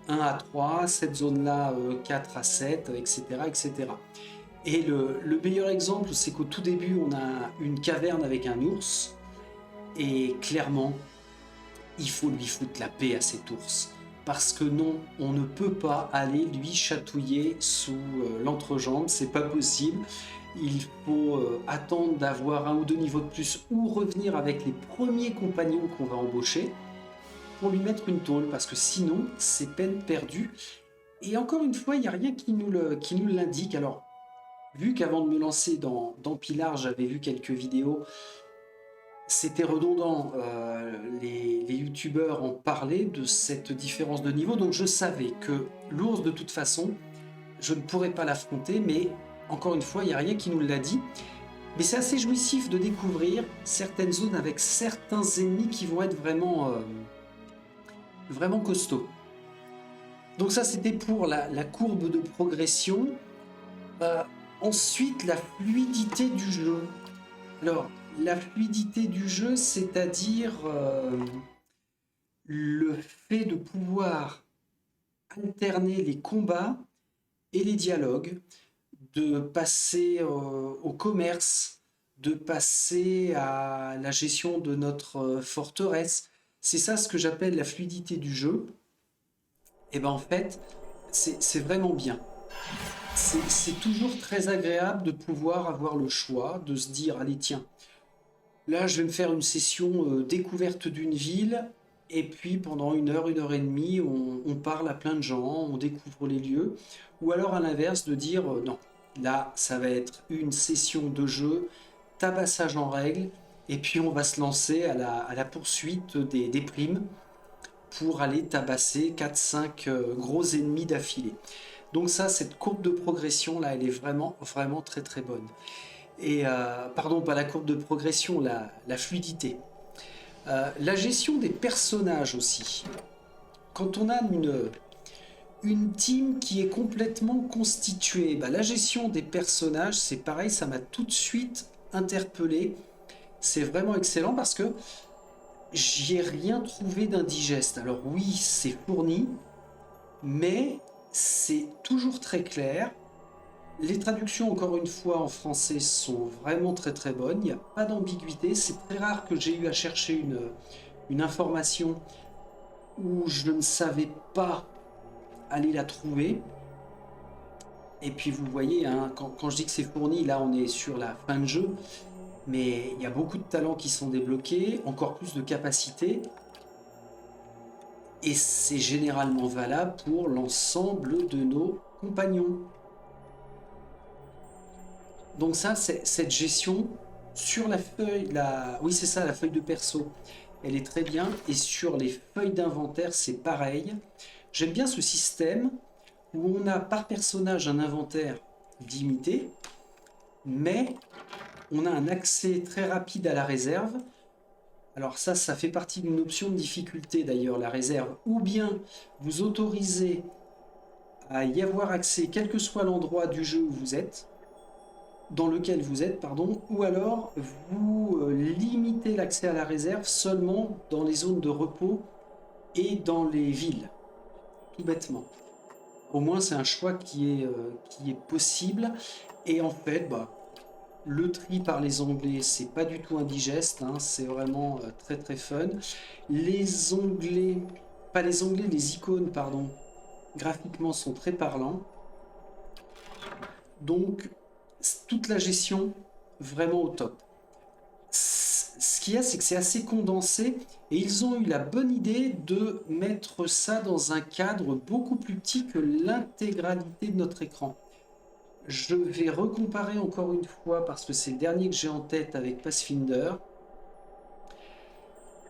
1 à 3, cette zone-là 4 à 7, etc. etc. Et le meilleur exemple, c'est qu'au tout début, on a une caverne avec un ours, et clairement, il faut lui foutre la paix à cet ours. Parce que non, on ne peut pas aller lui chatouiller sous l'entrejambe, c'est pas possible. Il faut attendre d'avoir un ou deux niveaux de plus ou revenir avec les premiers compagnons qu'on va embaucher pour lui mettre une tôle, parce que sinon, c'est peine perdue. Et encore une fois, il n'y a rien qui nous l'indique. Alors, vu qu'avant de me lancer dans Pilar, j'avais vu quelques vidéos, c'était redondant, les youtubeurs en parlaient de cette différence de niveau, donc je savais que l'ours, de toute façon, je ne pourrais pas l'affronter, mais encore une fois, il n'y a rien qui nous l'a dit. Mais c'est assez jouissif de découvrir certaines zones avec certains ennemis qui vont être vraiment costauds. Donc ça, c'était pour la courbe de progression. Ensuite, la fluidité du jeu. Alors, la fluidité du jeu, c'est-à-dire le fait de pouvoir alterner les combats et les dialogues, de passer au commerce, de passer à la gestion de notre forteresse. C'est ça ce que j'appelle la fluidité du jeu. Et ben en fait, c'est vraiment bien. C'est toujours très agréable de pouvoir avoir le choix, de se dire, allez tiens, là je vais me faire une session découverte d'une ville, et puis pendant une heure et demie, on parle à plein de gens, on découvre les lieux. Ou alors à l'inverse, de dire, non, là ça va être une session de jeu, tabassage en règle, et puis on va se lancer à la poursuite des primes pour aller tabasser 4-5 gros ennemis d'affilée. Donc ça, cette courbe de progression là, elle est vraiment très très bonne. Et pardon, pas la courbe de progression, la fluidité. La gestion des personnages aussi. Quand on a une team qui est complètement constituée, bah, la gestion des personnages, c'est pareil, ça m'a tout de suite interpellé. C'est vraiment excellent parce que j'y ai rien trouvé d'indigeste. Alors oui, c'est fourni, mais c'est toujours très clair. Les traductions, encore une fois, en français sont vraiment très très bonnes. Il n'y a pas d'ambiguïté. C'est très rare que j'ai eu à chercher une information où je ne savais pas aller la trouver. Et puis vous voyez, hein, quand je dis que c'est fourni, là on est sur la fin de jeu. Mais il y a beaucoup de talents qui sont débloqués, encore plus de capacités. Et c'est généralement valable pour l'ensemble de nos compagnons. Donc ça, c'est cette gestion sur la feuille, oui c'est ça, la feuille de perso, elle est très bien. Et sur les feuilles d'inventaire, c'est pareil. J'aime bien ce système où on a par personnage un inventaire limité, mais on a un accès très rapide à la réserve. Alors ça fait partie d'une option de difficulté d'ailleurs, la réserve. Ou bien vous autorisez à y avoir accès quel que soit l'endroit du jeu où vous êtes, dans lequel vous êtes, pardon, ou alors vous limitez l'accès à la réserve seulement dans les zones de repos et dans les villes, tout bêtement. Au moins c'est un choix qui est possible. Et en fait, bah, le tri par les onglets, c'est pas du tout indigeste, hein, c'est vraiment très très fun. Les onglets, pas les onglets, les icônes, pardon, graphiquement sont très parlants. Donc, toute la gestion, vraiment au top. Ce qu'il y a, c'est que c'est assez condensé et ils ont eu la bonne idée de mettre ça dans un cadre beaucoup plus petit que l'intégralité de notre écran. Je vais recomparer encore une fois parce que c'est le dernier que j'ai en tête avec Pathfinder,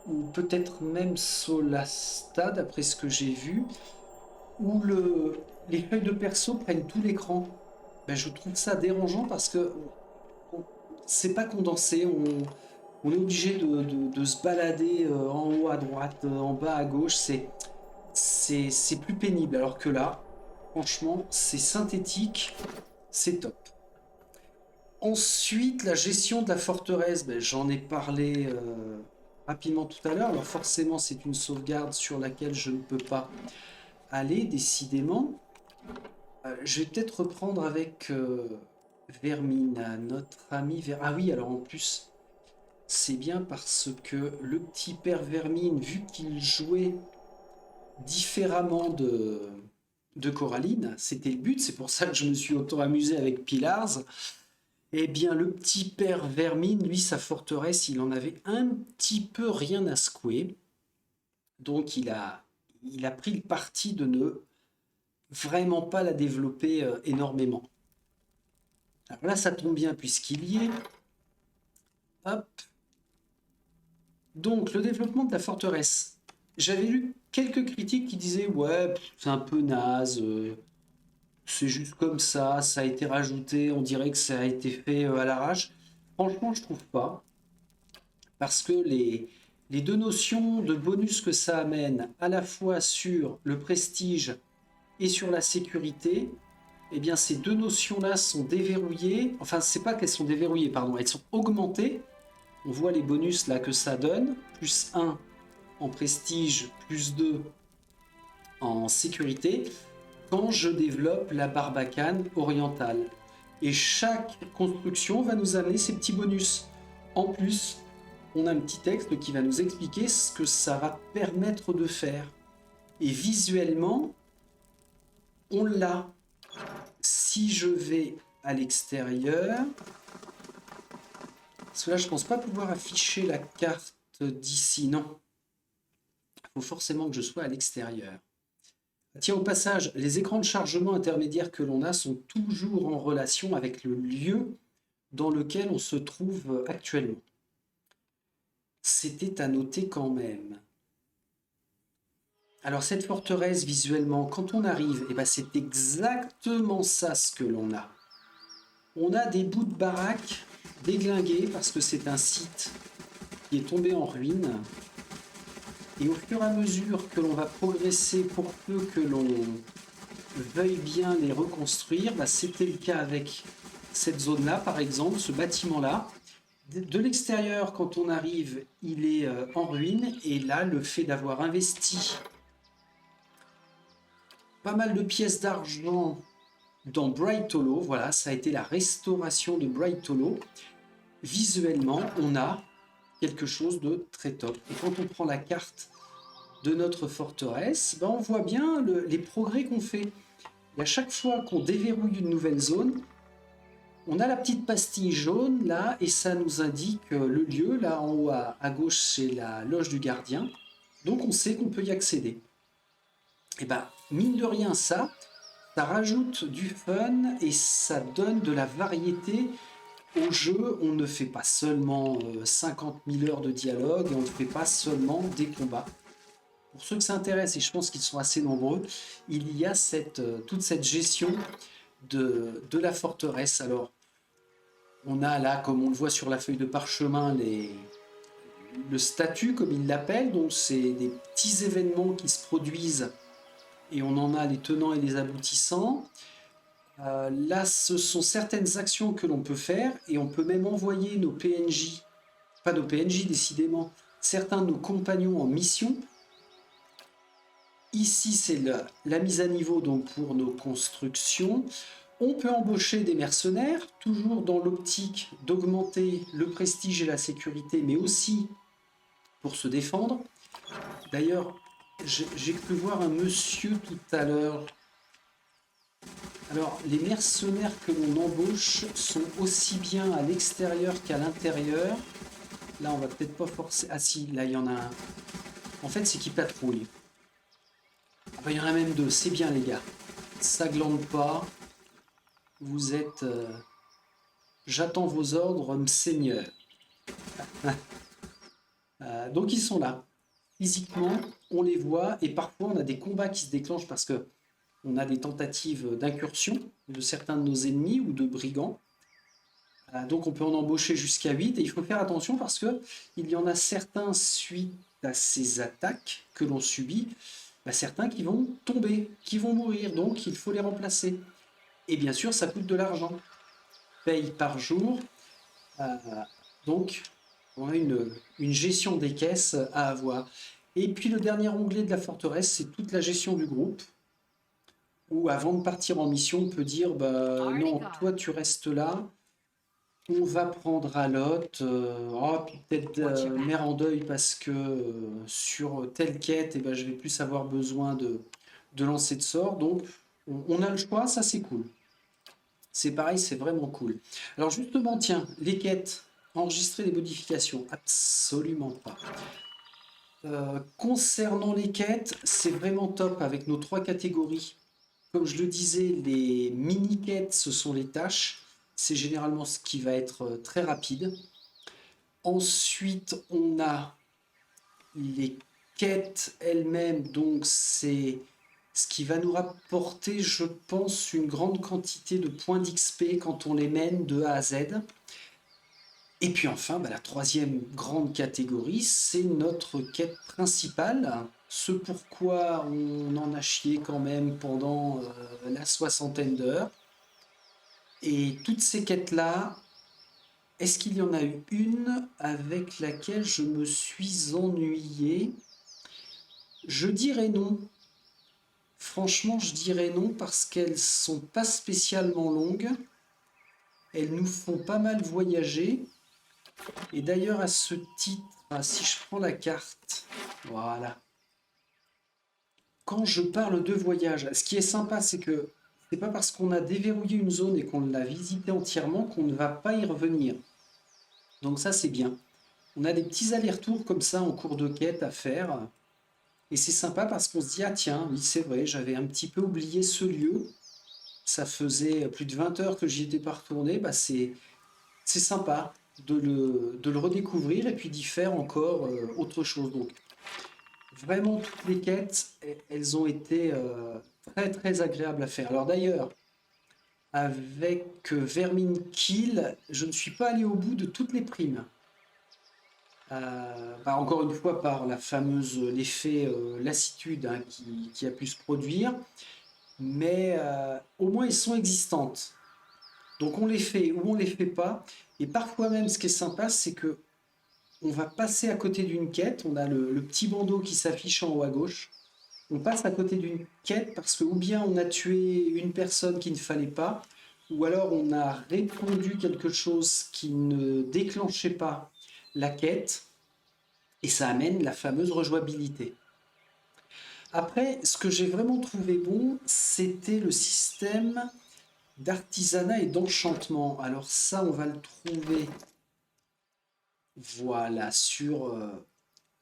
ou peut-être même Solasta d'après ce que j'ai vu, où les feuilles de perso prennent tout l'écran. Ben, je trouve ça dérangeant parce que c'est pas condensé, on est obligé de se balader en haut à droite, en bas à gauche, c'est plus pénible, alors que là, franchement, c'est synthétique, c'est top. Ensuite, la gestion de la forteresse, ben, j'en ai parlé rapidement tout à l'heure. Alors forcément, c'est une sauvegarde sur laquelle je ne peux pas aller, décidément. Je vais peut-être reprendre avec Vermina, notre ami Ah oui, alors en plus, c'est bien parce que le petit père Vermine, vu qu'il jouait différemment de Coraline, c'était le but, c'est pour ça que je me suis autant amusé avec Pilars. Eh bien, le petit père Vermine, lui, sa forteresse, il en avait un petit peu rien à secouer. Donc, il a pris le parti de ne vraiment pas la développer énormément. Alors là, ça tombe bien puisqu'il y est. Hop. Donc, le développement de la forteresse. J'avais lu quelques critiques qui disaient ouais, c'est un peu naze, c'est juste comme ça a été rajouté, on dirait que ça a été fait à l'arrache. Franchement, je trouve pas. Parce que les deux notions de bonus que ça amène, à la fois sur le prestige et sur la sécurité, eh bien ces deux notions-là sont déverrouillées. Enfin, c'est pas qu'elles sont déverrouillées, pardon, elles sont augmentées. On voit les bonus là que ça donne, plus 1 en prestige, plus 2 en sécurité, quand je développe la barbacane orientale. Et chaque construction va nous amener ces petits bonus. En plus, on a un petit texte qui va nous expliquer ce que ça va permettre de faire. Et visuellement, on l'a. Si je vais à l'extérieur, parce que là, je pense pas pouvoir afficher la carte d'ici, non. Il faut forcément que je sois à l'extérieur. Tiens, au passage, les écrans de chargement intermédiaires que l'on a sont toujours en relation avec le lieu dans lequel on se trouve actuellement. C'était à noter quand même. Alors cette forteresse, visuellement, quand on arrive, eh ben, c'est exactement ça ce que l'on a. On a des bouts de baraques déglingués parce que c'est un site qui est tombé en ruine. Et au fur et à mesure que l'on va progresser, pour peu que l'on veuille bien les reconstruire, bah, c'était le cas avec cette zone-là, par exemple, ce bâtiment-là. De l'extérieur, quand on arrive, il est en ruine. Et là, le fait d'avoir investi pas mal de pièces d'argent dans Bright Hollow, voilà, ça a été la restauration de Bright Hollow. Visuellement, on a quelque chose de très top. Et quand on prend la carte de notre forteresse, ben on voit bien les progrès qu'on fait. Et à chaque fois qu'on déverrouille une nouvelle zone, on a la petite pastille jaune là, et ça nous indique le lieu. Là en haut à gauche, c'est la loge du gardien. Donc on sait qu'on peut y accéder. Et ben, mine de rien, ça rajoute du fun et ça donne de la variété au jeu. On ne fait pas seulement 50 000 heures de dialogue et on ne fait pas seulement des combats. Pour ceux que ça intéresse, et je pense qu'ils sont assez nombreux, il y a toute cette gestion de la forteresse. Alors, on a là, comme on le voit sur la feuille de parchemin, le statut, comme ils l'appellent. Donc, c'est des petits événements qui se produisent et on en a les tenants et les aboutissants. Là, ce sont certaines actions que l'on peut faire et on peut même envoyer nos PNJ, pas nos PNJ décidément, certains de nos compagnons en mission. Ici, c'est la mise à niveau donc pour nos constructions. On peut embaucher des mercenaires, toujours dans l'optique d'augmenter le prestige et la sécurité, mais aussi pour se défendre. D'ailleurs, j'ai cru voir un monsieur tout à l'heure. Alors, les mercenaires que l'on embauche sont aussi bien à l'extérieur qu'à l'intérieur. Là, on va peut-être pas forcer... Ah si, là, il y en a un. En fait, c'est qui patrouille. Ah bah, il y en a même deux, c'est bien les gars. Ça glande pas. Vous êtes... J'attends vos ordres, mseigneur. Donc ils sont là. Physiquement, on les voit et parfois on a des combats qui se déclenchent parce que on a des tentatives d'incursion de certains de nos ennemis ou de brigands. Donc on peut en embaucher jusqu'à 8 et il faut faire attention parce que il y en a certains suite à ces attaques que l'on subit, certains qui vont tomber, qui vont mourir, donc il faut les remplacer. Et bien sûr, ça coûte de l'argent. Paye par jour. Donc On a une gestion des caisses à avoir. Et puis le dernier onglet de la forteresse, c'est toute la gestion du groupe, où avant de partir en mission, on peut dire, bah non, toi tu restes là, on va prendre à Lot, oh, puis peut-être mère en deuil parce que sur telle quête, eh ben, je vais plus avoir besoin de lancer de sorts. Donc on a le choix, ça c'est cool. C'est pareil, c'est vraiment cool. Alors justement, tiens, les quêtes, enregistrer les modifications, absolument pas. Concernant les quêtes, c'est vraiment top avec nos trois catégories. Comme je le disais, les mini-quêtes, ce sont les tâches. C'est généralement ce qui va être très rapide. Ensuite, on a les quêtes elles-mêmes, donc c'est ce qui va nous rapporter, je pense, une grande quantité de points d'XP quand on les mène de A à Z. Et puis enfin, bah, la troisième grande catégorie, c'est notre quête principale, ce pourquoi on en a chié quand même pendant la soixantaine d'heures. Et toutes ces quêtes-là, est-ce qu'il y en a eu une avec laquelle je me suis ennuyé? Je dirais non. Franchement, je dirais non parce qu'elles sont pas spécialement longues. Elles nous font pas mal voyager. Et d'ailleurs, à ce titre, si je prends la carte, voilà. Quand je parle de voyage, ce qui est sympa, c'est que c'est pas parce qu'on a déverrouillé une zone et qu'on l'a visitée entièrement qu'on ne va pas y revenir. Donc ça, c'est bien. On a des petits allers-retours comme ça en cours de quête à faire. Et c'est sympa parce qu'on se dit, ah tiens, oui, c'est vrai, j'avais un petit peu oublié ce lieu. Ça faisait plus de 20 heures que j'y étais pas retourné. Bah, c'est sympa de le redécouvrir et puis d'y faire encore autre chose. Donc, vraiment, toutes les quêtes, elles ont été très très agréables à faire. Alors d'ailleurs, avec Vermin Kill, je ne suis pas allé au bout de toutes les primes. Bah, encore une fois, par la fameuse l'effet lassitude hein, qui a pu se produire, mais au moins elles sont existantes. Donc on les fait ou on les fait pas. Et parfois même, ce qui est sympa, c'est que on va passer à côté d'une quête. On a le petit bandeau qui s'affiche en haut à gauche. On passe à côté d'une quête parce que ou bien on a tué une personne qu'il ne fallait pas, ou alors on a répondu quelque chose qui ne déclenchait pas la quête, et ça amène la fameuse rejouabilité. Après, ce que j'ai vraiment trouvé bon, c'était le système d'artisanat et d'enchantement. Alors ça, on va le trouver, voilà, sur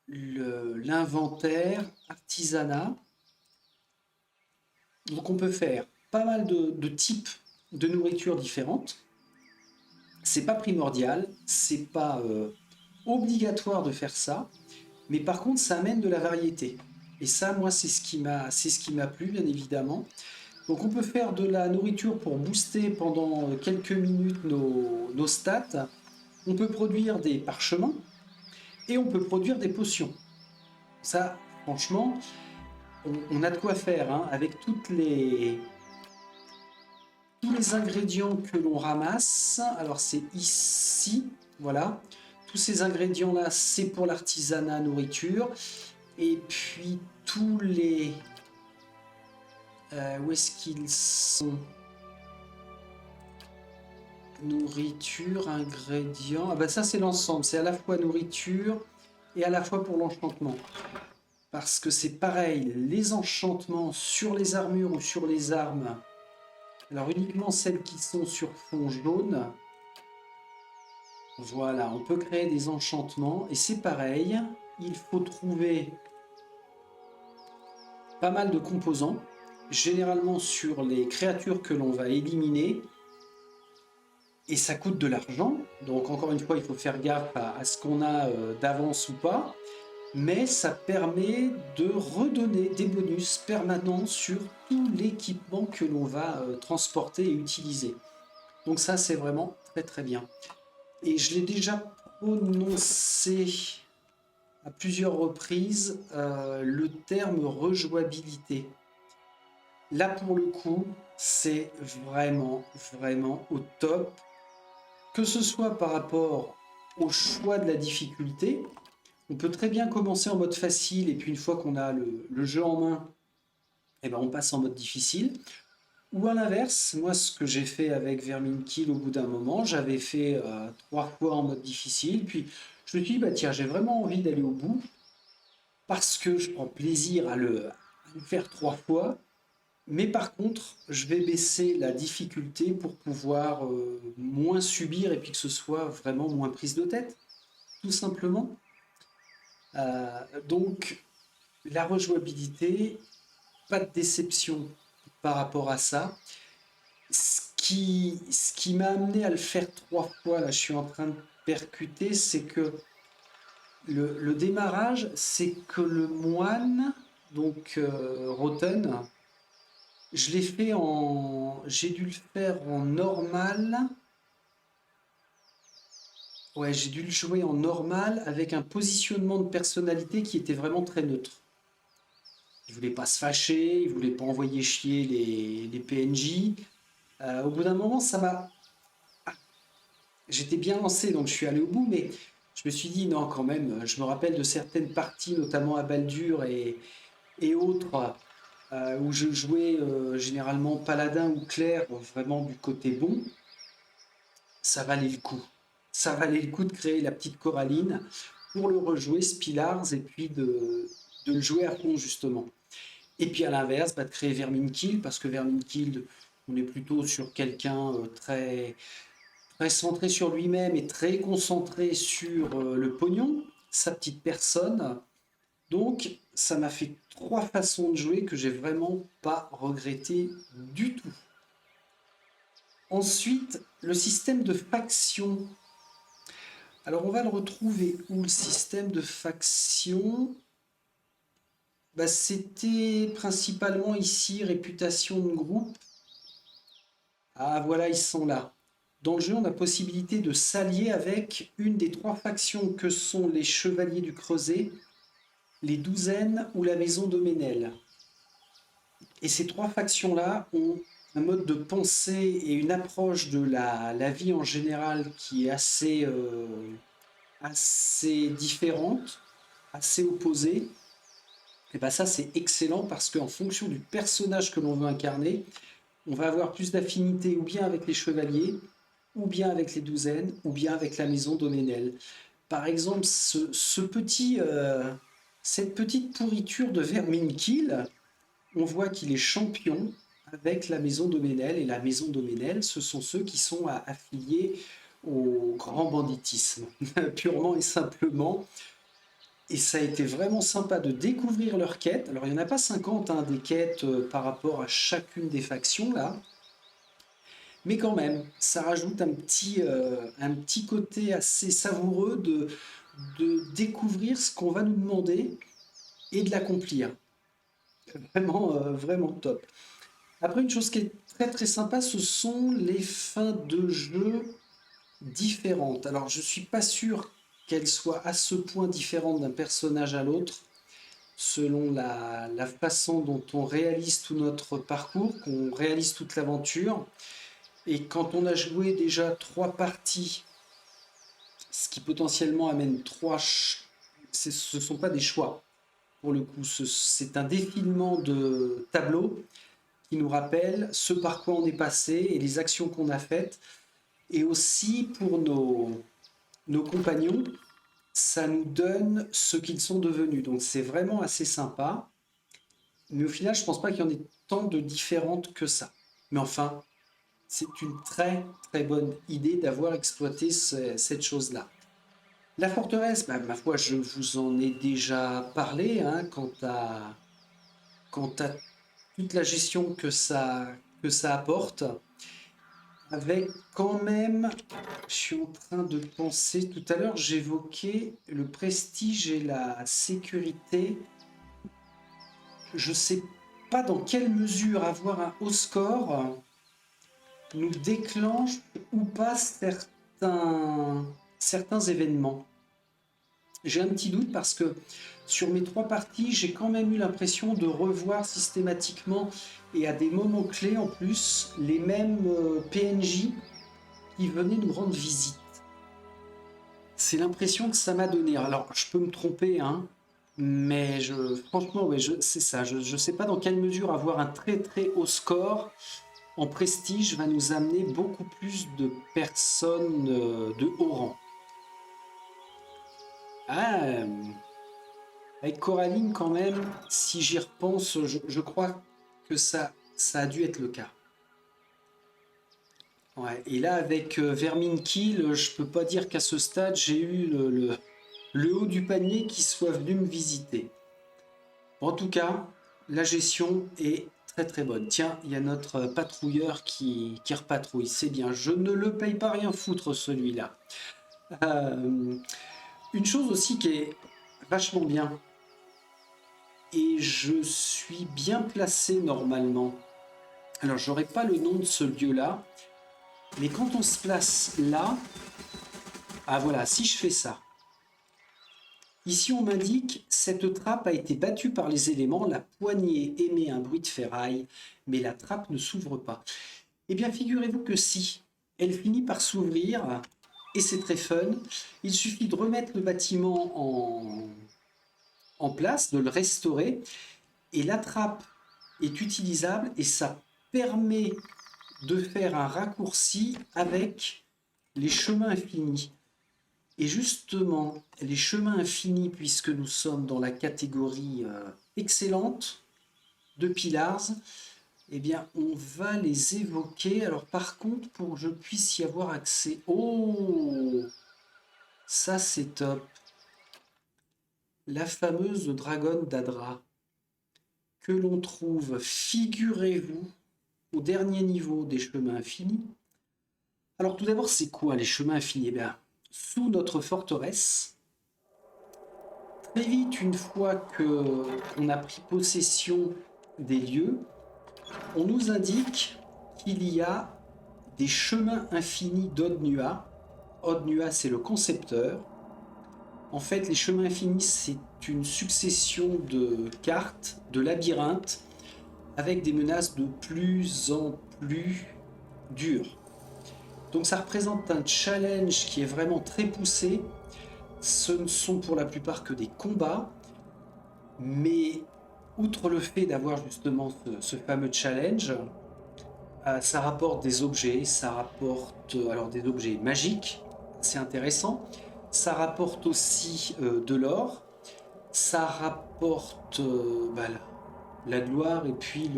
l'inventaire artisanat. Donc on peut faire pas mal de types de nourriture différentes. C'est pas primordial, c'est pas obligatoire de faire ça, mais par contre ça amène de la variété. Et ça, moi, c'est ce qui m'a plu, bien évidemment. Donc on peut faire de la nourriture pour booster pendant quelques minutes nos stats. On peut produire des parchemins et on peut produire des potions. Ça, franchement, on a de quoi faire hein, avec tous les ingrédients que l'on ramasse. Alors c'est ici, voilà. Tous ces ingrédients-là, c'est pour l'artisanat nourriture. Et puis tous les... où est-ce qu'ils sont? Nourriture, ingrédients. Ah bah ça c'est l'ensemble, c'est à la fois nourriture et à la fois pour l'enchantement. Parce que c'est pareil, les enchantements sur les armures ou sur les armes, alors uniquement celles qui sont sur fond jaune, voilà, on peut créer des enchantements et c'est pareil, il faut trouver pas mal de composants, généralement sur les créatures que l'on va éliminer. Et ça coûte de l'argent, donc encore une fois, il faut faire gaffe à ce qu'on a d'avance ou pas, mais ça permet de redonner des bonus permanents sur tout l'équipement que l'on va transporter et utiliser. Donc ça, c'est vraiment très très bien. Et je l'ai déjà prononcé à plusieurs reprises, le terme rejouabilité. Là, pour le coup, c'est vraiment, vraiment au top. Que ce soit par rapport au choix de la difficulté. On peut très bien commencer en mode facile et puis une fois qu'on a le jeu en main, eh ben on passe en mode difficile. Ou à l'inverse, moi ce que j'ai fait avec Vermin Kill au bout d'un moment, j'avais fait 3 fois en mode difficile, puis je me suis dit, bah tiens, j'ai vraiment envie d'aller au bout, parce que je prends plaisir à le faire 3 fois, mais par contre, je vais baisser la difficulté pour pouvoir moins subir et puis que ce soit vraiment moins prise de tête, tout simplement. Donc, la rejouabilité, pas de déception par rapport à ça. Ce qui m'a amené à le faire 3 fois, là je suis en train de percuter, c'est que le démarrage, c'est que le moine, donc Roten, j'ai dû le faire en normal. Ouais, j'ai dû le jouer en normal avec un positionnement de personnalité qui était vraiment très neutre. Il voulait pas se fâcher, il voulait pas envoyer chier les PNJ. Au bout d'un moment, j'étais bien lancé, donc je suis allé au bout, mais je me suis dit non, quand même. Je me rappelle de certaines parties, notamment à Baldur et autres, où je jouais généralement paladin ou clerc, vraiment du côté bon. Ça valait le coup. Ça valait le coup de créer la petite Coraline pour le rejouer Spilars et puis de le jouer à fond justement. Et puis à l'inverse, bah, de créer Verminkill, parce que Verminkill, on est plutôt sur quelqu'un très centré sur lui-même et très concentré sur le pognon, sa petite personne. Donc ça m'a fait 3 façons de jouer que j'ai vraiment pas regretté du tout. Ensuite, le système de faction. Alors on va le retrouver où le système de faction? Bah, c'était principalement ici réputation de groupe. Ah voilà, ils sont là. Dans le jeu, on a possibilité de s'allier avec une des 3 factions que sont les Chevaliers du Creuset, les Douzaines ou la Maison Doménel. Et ces 3 factions-là ont un mode de pensée et une approche de la vie en général qui est assez différente, assez opposée. Et bien ça, c'est excellent parce qu'en fonction du personnage que l'on veut incarner, on va avoir plus d'affinité ou bien avec les chevaliers, ou bien avec les douzaines, ou bien avec la maison Doménel. Par exemple, cette petite pourriture de Verminkill, on voit qu'il est champion avec la maison Doménel, et la maison Doménel, ce sont ceux qui sont affiliés au grand banditisme, purement et simplement. Et ça a été vraiment sympa de découvrir leurs quêtes. Alors, il n'y en a pas 50 hein, des quêtes par rapport à chacune des factions, là. Mais quand même, ça rajoute un petit côté assez savoureux de découvrir ce qu'on va nous demander et de l'accomplir. Vraiment, vraiment top. Après, une chose qui est très très sympa, ce sont les fins de jeu différentes. Alors, je suis pas sûr qu'elles soient à ce point différentes d'un personnage à l'autre, selon la façon dont on réalise tout notre parcours, qu'on réalise toute l'aventure. Et quand on a joué déjà 3 parties, ce qui potentiellement amène ce ne sont pas des choix. Pour le coup, c'est un défilement de tableaux qui nous rappelle ce par quoi on est passé et les actions qu'on a faites. Et aussi pour nos compagnons, ça nous donne ce qu'ils sont devenus. Donc c'est vraiment assez sympa. Mais au final, je ne pense pas qu'il y en ait tant de différentes que ça. Mais enfin, c'est une très très bonne idée d'avoir exploité cette chose-là. La forteresse, bah, ma foi, je vous en ai déjà parlé hein, quant à toute la gestion que ça apporte, avec quand même, je suis en train de penser, tout à l'heure j'évoquais le prestige et la sécurité. Je ne sais pas dans quelle mesure avoir un haut score nous déclenche ou pas certains événements. J'ai un petit doute parce que sur mes 3 parties, j'ai quand même eu l'impression de revoir systématiquement et à des moments clés en plus les mêmes PNJ qui venaient nous rendre visite. C'est l'impression que ça m'a donné. Alors, je peux me tromper, hein, mais franchement, ouais, c'est ça. Je ne sais pas dans quelle mesure avoir un très très haut score en prestige va nous amener beaucoup plus de personnes de haut rang. Ah, avec Coraline, quand même, si j'y repense, je crois que ça a dû être le cas. Ouais. Et là, avec Vermine Kill, je peux pas dire qu'à ce stade, j'ai eu le haut du panier qui soit venu me visiter. En tout cas, la gestion est très très bonne. Tiens, il y a notre patrouilleur qui repatrouille. C'est bien. Je ne le paye pas rien foutre, celui-là. Euh, une chose aussi qui est vachement bien, et je suis bien placé normalement. Alors, j'aurais pas le nom de ce lieu-là, mais quand on se place là, ah voilà, si je fais ça. Ici, on m'indique cette trappe a été battue par les éléments, la poignée émet un bruit de ferraille, mais la trappe ne s'ouvre pas. Eh bien, figurez-vous que si, elle finit par s'ouvrir, et c'est très fun, il suffit de remettre le bâtiment en place, de le restaurer, et la trappe est utilisable, et ça permet de faire un raccourci avec les chemins infinis. Et justement, les chemins infinis, puisque nous sommes dans la catégorie excellente de Pillars, eh bien, on va les évoquer. Alors, par contre, pour que je puisse y avoir accès... Oh, ça, c'est top. La fameuse Dragon d'Adra, que l'on trouve, figurez-vous, au dernier niveau des chemins infinis. Alors, tout d'abord, c'est quoi les chemins infinis? Eh bien, sous notre forteresse, très vite, une fois qu'on a pris possession des lieux, on nous indique qu'il y a des chemins infinis d'Odnua. Odnua, c'est le concepteur. En fait, les chemins infinis, c'est une succession de cartes, de labyrinthes, avec des menaces de plus en plus dures. Donc ça représente un challenge qui est vraiment très poussé. Ce ne sont pour la plupart que des combats, mais outre le fait d'avoir justement ce fameux challenge, ça rapporte des objets, ça rapporte alors des objets magiques, c'est intéressant. Ça rapporte aussi de l'or, ça rapporte la gloire et puis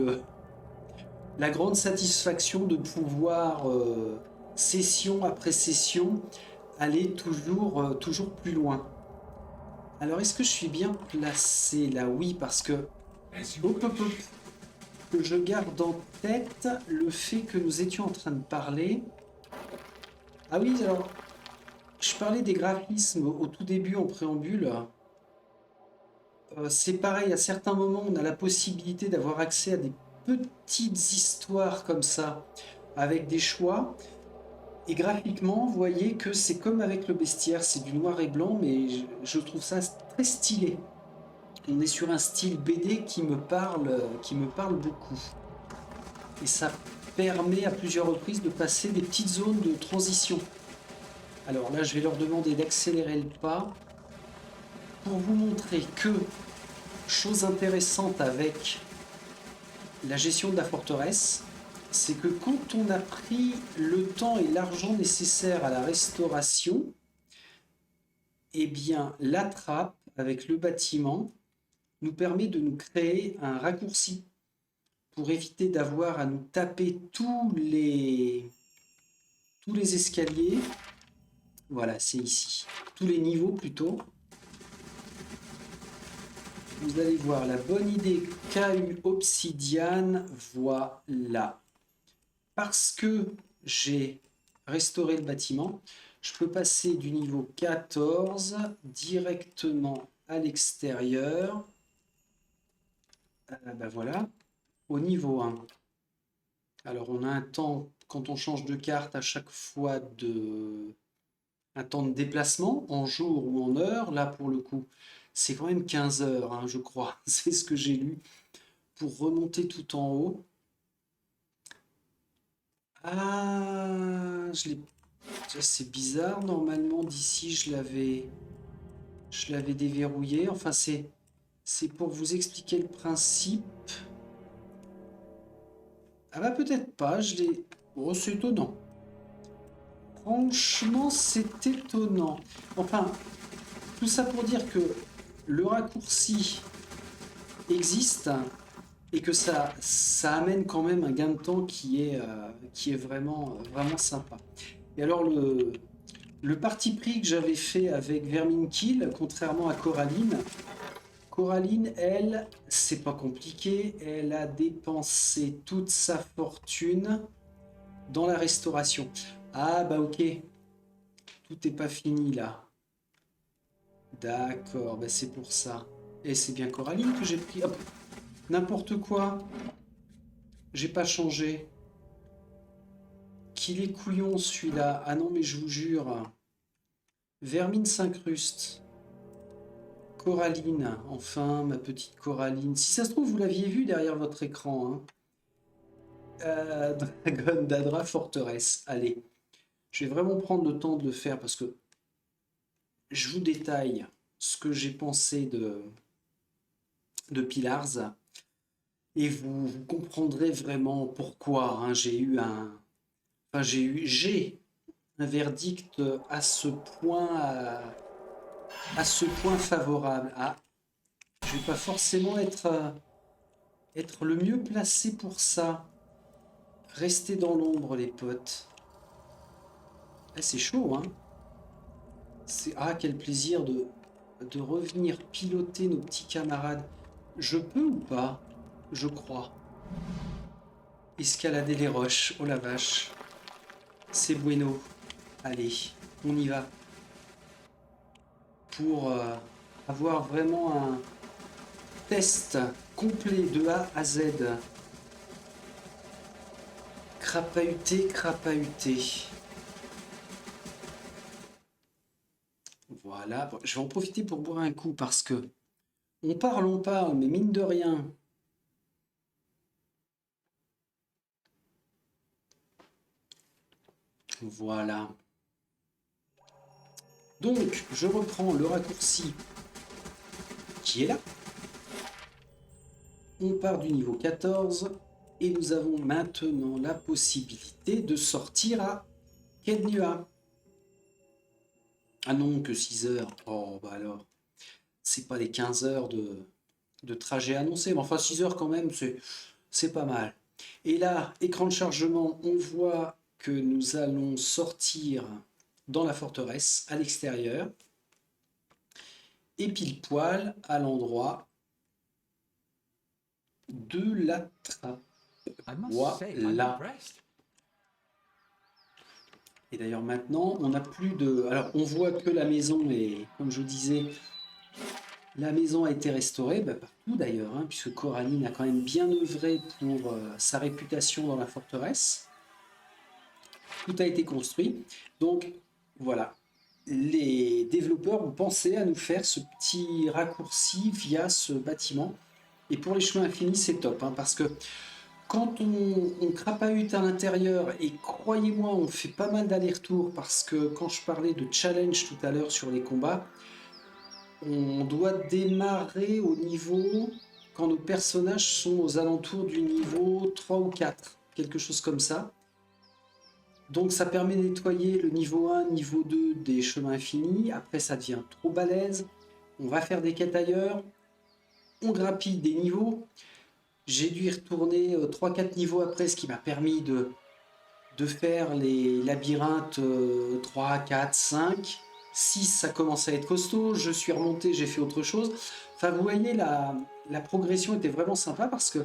la grande satisfaction de pouvoir, session après session, aller toujours plus loin. Alors, est-ce que je suis bien placé là? Oui, parce que hop, hop, hop, que je garde en tête le fait que nous étions en train de parler. Ah oui, alors, je parlais des graphismes au tout début en préambule. C'est pareil, à certains moments, on a la possibilité d'avoir accès à des petites histoires comme ça, avec des choix. Et graphiquement, vous voyez que c'est comme avec le bestiaire, c'est du noir et blanc, mais je trouve ça très stylé. On est sur un style BD qui me parle beaucoup. Et ça permet à plusieurs reprises de passer des petites zones de transition. Alors là, je vais leur demander d'accélérer le pas pour vous montrer que, chose intéressante avec la gestion de la forteresse, c'est que quand on a pris le temps et l'argent nécessaires à la restauration, eh bien la trappe avec le bâtiment nous permet de nous créer un raccourci pour éviter d'avoir à nous taper tous les escaliers. Voilà, c'est ici. Tous les niveaux plutôt. Vous allez voir la bonne idée qu'a eu Obsidian. Voilà. Parce que j'ai restauré le bâtiment, je peux passer du niveau 14 directement à l'extérieur. Ben voilà, au niveau 1. Alors on a un temps, quand on change de carte, à chaque fois un temps de déplacement en jour ou en heure. Là pour le coup, c'est quand même 15 heures, hein, je crois. C'est ce que j'ai lu. Pour remonter tout en haut. Ah, je l'ai C'est bizarre, normalement d'ici je l'avais déverrouillé. Enfin c'est pour vous expliquer le principe. Ah bah peut-être pas, je l'ai... Oh, c'est étonnant. Franchement, c'est étonnant. Enfin, tout ça pour dire que le raccourci existe et que ça amène quand même un gain de temps qui est vraiment, vraiment sympa. Et alors, le parti pris que j'avais fait avec Vermin Kill, contrairement à Coraline, Coraline, elle, c'est pas compliqué, elle a dépensé toute sa fortune dans la restauration. Ah bah ok, tout n'est pas fini là. D'accord, bah c'est pour ça. Et c'est bien Coraline que j'ai pris. Hop, n'importe quoi. J'ai pas changé. Qu'il est couillon celui-là. Ah non mais je vous jure. Vermine s'incruste. Coraline, enfin ma petite Coraline. Si ça se trouve vous l'aviez vu derrière votre écran. Hein. Dragon d'Adra Forteresse. Allez, je vais vraiment prendre le temps de le faire parce que je vous détaille ce que j'ai pensé de Pillars et vous comprendrez vraiment pourquoi hein, j'ai un verdict à ce point favorable. Ah, je vais pas forcément être le mieux placé pour ça. Restez dans l'ombre les potes. Ah, c'est chaud hein. Ah, quel plaisir de revenir piloter nos petits camarades. Je peux ou pas? Je crois. Escalader les roches. Oh la vache. C'est bueno. Allez, on y va. Pour avoir vraiment un test complet de A à Z. Crapahuté, crapahuté. Voilà, je vais en profiter pour boire un coup parce que on parle, mais mine de rien. Voilà. Donc, je reprends le raccourci qui est là. On part du niveau 14 et nous avons maintenant la possibilité de sortir à Kednua. Ah non, que 6 heures. Oh, bah alors, c'est pas les 15 heures de trajet annoncé, mais enfin 6 heures quand même, c'est pas mal. Et là, écran de chargement, on voit que nous allons sortir dans la forteresse, à l'extérieur, et pile poil à l'endroit de la trappe. Voilà. Et d'ailleurs maintenant, on n'a plus de... Alors on voit que la maison est, comme je disais, la maison a été restaurée, bah, partout d'ailleurs, hein, puisque Coraline a quand même bien œuvré pour sa réputation dans la forteresse. Tout a été construit. Donc voilà, les développeurs ont pensé à nous faire ce petit raccourci via ce bâtiment. Et pour les chemins infinis, c'est top, hein, parce que quand on crapahute à l'intérieur, et croyez-moi, on fait pas mal d'allers-retours, parce que quand je parlais de challenge tout à l'heure sur les combats, on doit démarrer au niveau, quand nos personnages sont aux alentours du niveau 3 ou 4, quelque chose comme ça. Donc ça permet de nettoyer le niveau 1, niveau 2 des chemins infinis, après ça devient trop balèze, on va faire des quêtes ailleurs, on grappille des niveaux. J'ai dû y retourner 3-4 niveaux après, ce qui m'a permis de faire les labyrinthes 3, 4, 5. 6, ça commence à être costaud. Je suis remonté, j'ai fait autre chose. Enfin, vous voyez, la progression était vraiment sympa parce que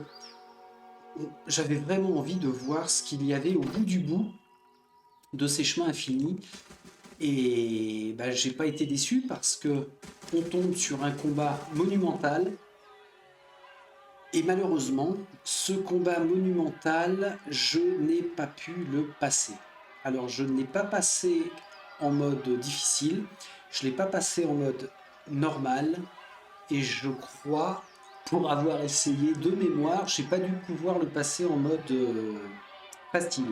j'avais vraiment envie de voir ce qu'il y avait au bout du bout de ces chemins infinis. Et bah, j'ai pas été déçu parce que on tombe sur un combat monumental. Et malheureusement, ce combat monumental, je n'ai pas pu le passer. Alors, je ne l'ai pas passé en mode difficile, je ne l'ai pas passé en mode normal, et je crois, pour avoir essayé de mémoire, j'ai pas dû pouvoir le passer en mode facile.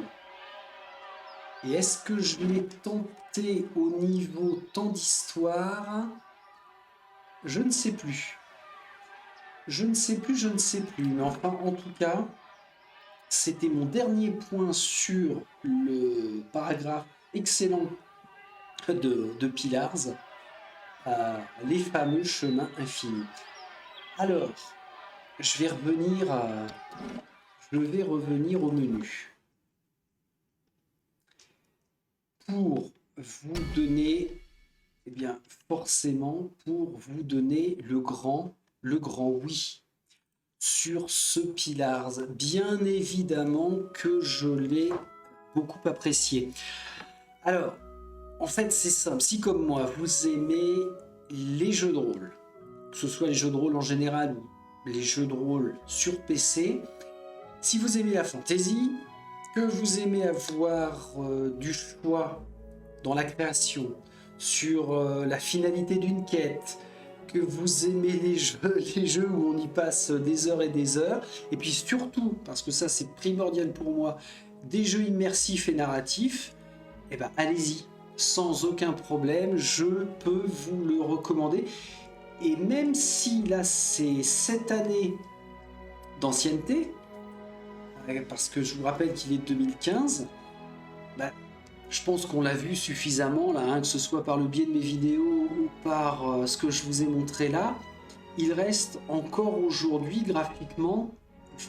Et est-ce que je l'ai tenté au niveau temps d'histoire? Je ne sais plus. Je ne sais plus, je ne sais plus. Mais enfin, en tout cas, c'était mon dernier point sur le paragraphe excellent de Pillars, les fameux chemins infinis. Alors, je vais revenir au menu pour vous donner, eh bien, forcément, pour vous donner le grand oui sur ce Pillars. Bien évidemment que je l'ai beaucoup apprécié. Alors, en fait, c'est simple. Si comme moi, vous aimez les jeux de rôle, que ce soit les jeux de rôle en général ou les jeux de rôle sur PC, si vous aimez la fantasy, que vous aimez avoir du choix dans la création, sur la finalité d'une quête, que vous aimez les jeux où on y passe des heures et des heures, et puis surtout, parce que ça c'est primordial pour moi, des jeux immersifs et narratifs, eh ben allez-y, sans aucun problème, je peux vous le recommander. Et même si là c'est 7 années d'ancienneté, parce que je vous rappelle qu'il est de 2015, bah, je pense qu'on l'a vu suffisamment là, hein, que ce soit par le biais de mes vidéos ou par ce que je vous ai montré là, il reste encore aujourd'hui graphiquement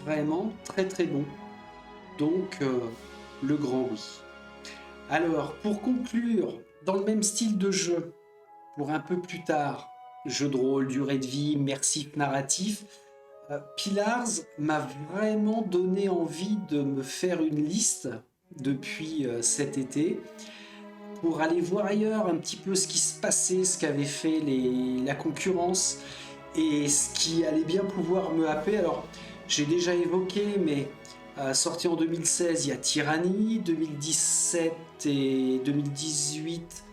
vraiment très très bon. Donc le grand oui. Alors pour conclure, dans le même style de jeu, pour un peu plus tard, jeu de rôle, durée de vie, immersif, narratif, Pillars m'a vraiment donné envie de me faire une liste depuis cet été pour aller voir ailleurs un petit peu ce qui se passait, ce qu'avait fait la concurrence et ce qui allait bien pouvoir me happer. Alors, j'ai déjà évoqué, mais sorti en 2016, il y a Tyranny, 2017 et 2018,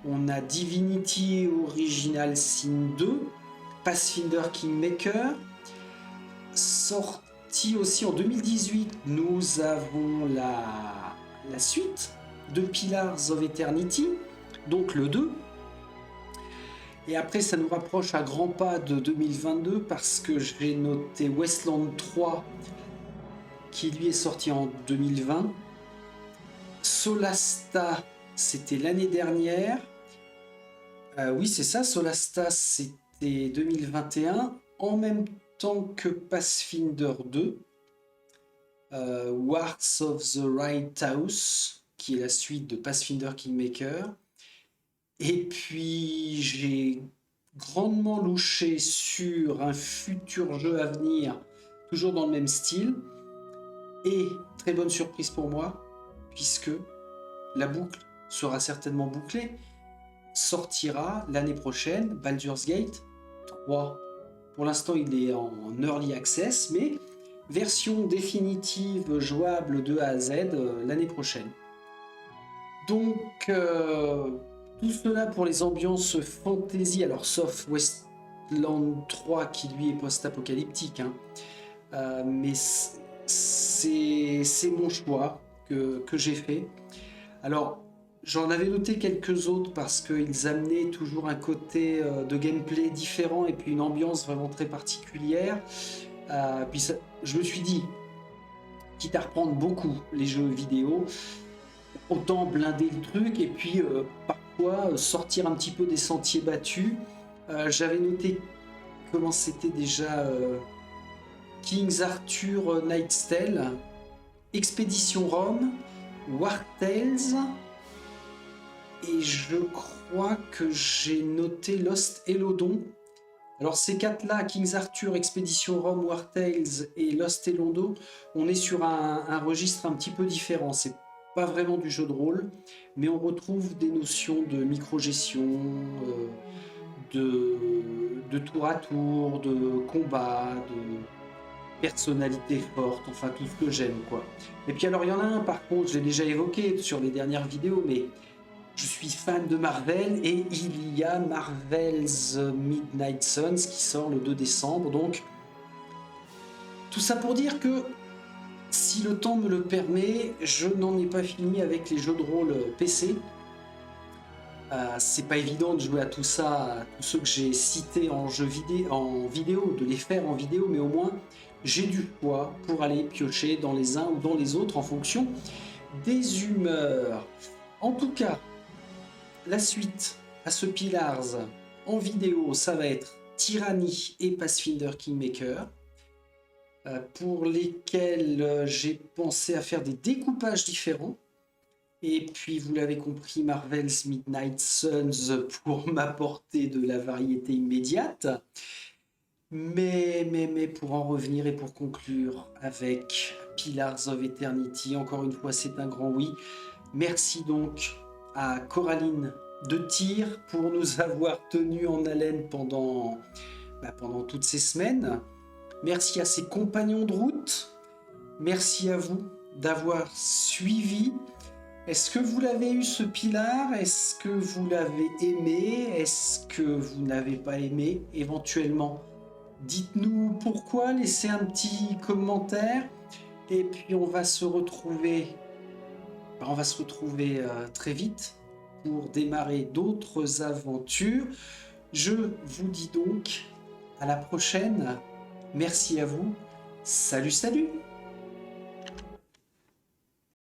on a Divinity Original Sin 2, Pathfinder Kingmaker. Sorti aussi en 2018, nous avons la suite de Pillars of Eternity, donc le 2. Et après, ça nous rapproche à grands pas de 2022 parce que j'ai noté Wasteland 3 qui lui est sorti en 2020. Solasta, c'était l'année dernière. Oui, c'est ça, Solasta, c'était 2021. En même temps que Pathfinder 2, Wards of the Right House, qui est la suite de Pathfinder Kingmaker. Et puis j'ai grandement louché sur un futur jeu à venir, toujours dans le même style. Et très bonne surprise pour moi, puisque la boucle sera certainement bouclée, sortira l'année prochaine Baldur's Gate 3. Pour l'instant, il est en early access, mais version définitive jouable de A à Z l'année prochaine. Donc, tout cela pour les ambiances fantasy, alors sauf Wasteland 3 qui lui est post-apocalyptique, hein. Mais c'est mon choix que j'ai fait. Alors, j'en avais noté quelques autres parce qu'ils amenaient toujours un côté de gameplay différent et puis une ambiance vraiment très particulière. Puis ça, je me suis dit, quitte à reprendre beaucoup les jeux vidéo, autant blinder le truc et puis parfois sortir un petit peu des sentiers battus. J'avais noté comment c'était déjà King's Arthur Knight's Tale, Expédition Rome, War Tales, et je crois que j'ai noté Lost Elodon. Alors ces quatre-là, King's Arthur, Expédition Rome, War Tales et Lost Elodon, on est sur un registre un petit peu différent. C'est pas vraiment du jeu de rôle, mais on retrouve des notions de micro-gestion, de tour à tour, de combat, de personnalité forte, enfin tout ce que j'aime quoi. Et puis alors il y en a un par contre, je l'ai déjà évoqué sur les dernières vidéos, mais je suis fan de Marvel et il y a Marvel's Midnight Suns qui sort le 2 décembre, donc tout ça pour dire que Si le temps me le permet, je n'en ai pas fini avec les jeux de rôle PC. C'est pas évident de jouer à tout ça, à tous ceux que j'ai cités en vidéo, de les faire en vidéo, mais au moins j'ai du poids pour aller piocher dans les uns ou dans les autres en fonction des humeurs. En tout cas, la suite à ce Pillars en vidéo, ça va être Tyranny et Pathfinder Kingmaker, pour lesquels j'ai pensé à faire des découpages différents. Et puis, vous l'avez compris, Marvel's Midnight Suns pour m'apporter de la variété immédiate. Mais pour en revenir et pour conclure avec Pillars of Eternity, encore une fois, c'est un grand oui. Merci donc à Coraline de Tyr pour nous avoir tenus en haleine pendant toutes ces semaines. Merci à ses compagnons de route. Merci à vous d'avoir suivi. Est-ce que vous l'avez eu ce Pilar? Est-ce que vous l'avez aimé? Est-ce que vous n'avez pas aimé? Éventuellement, dites-nous pourquoi, laissez un petit commentaire. Et puis on va se retrouver très vite pour démarrer d'autres aventures. Je vous dis donc à la prochaine. Merci à vous. Salut, salut!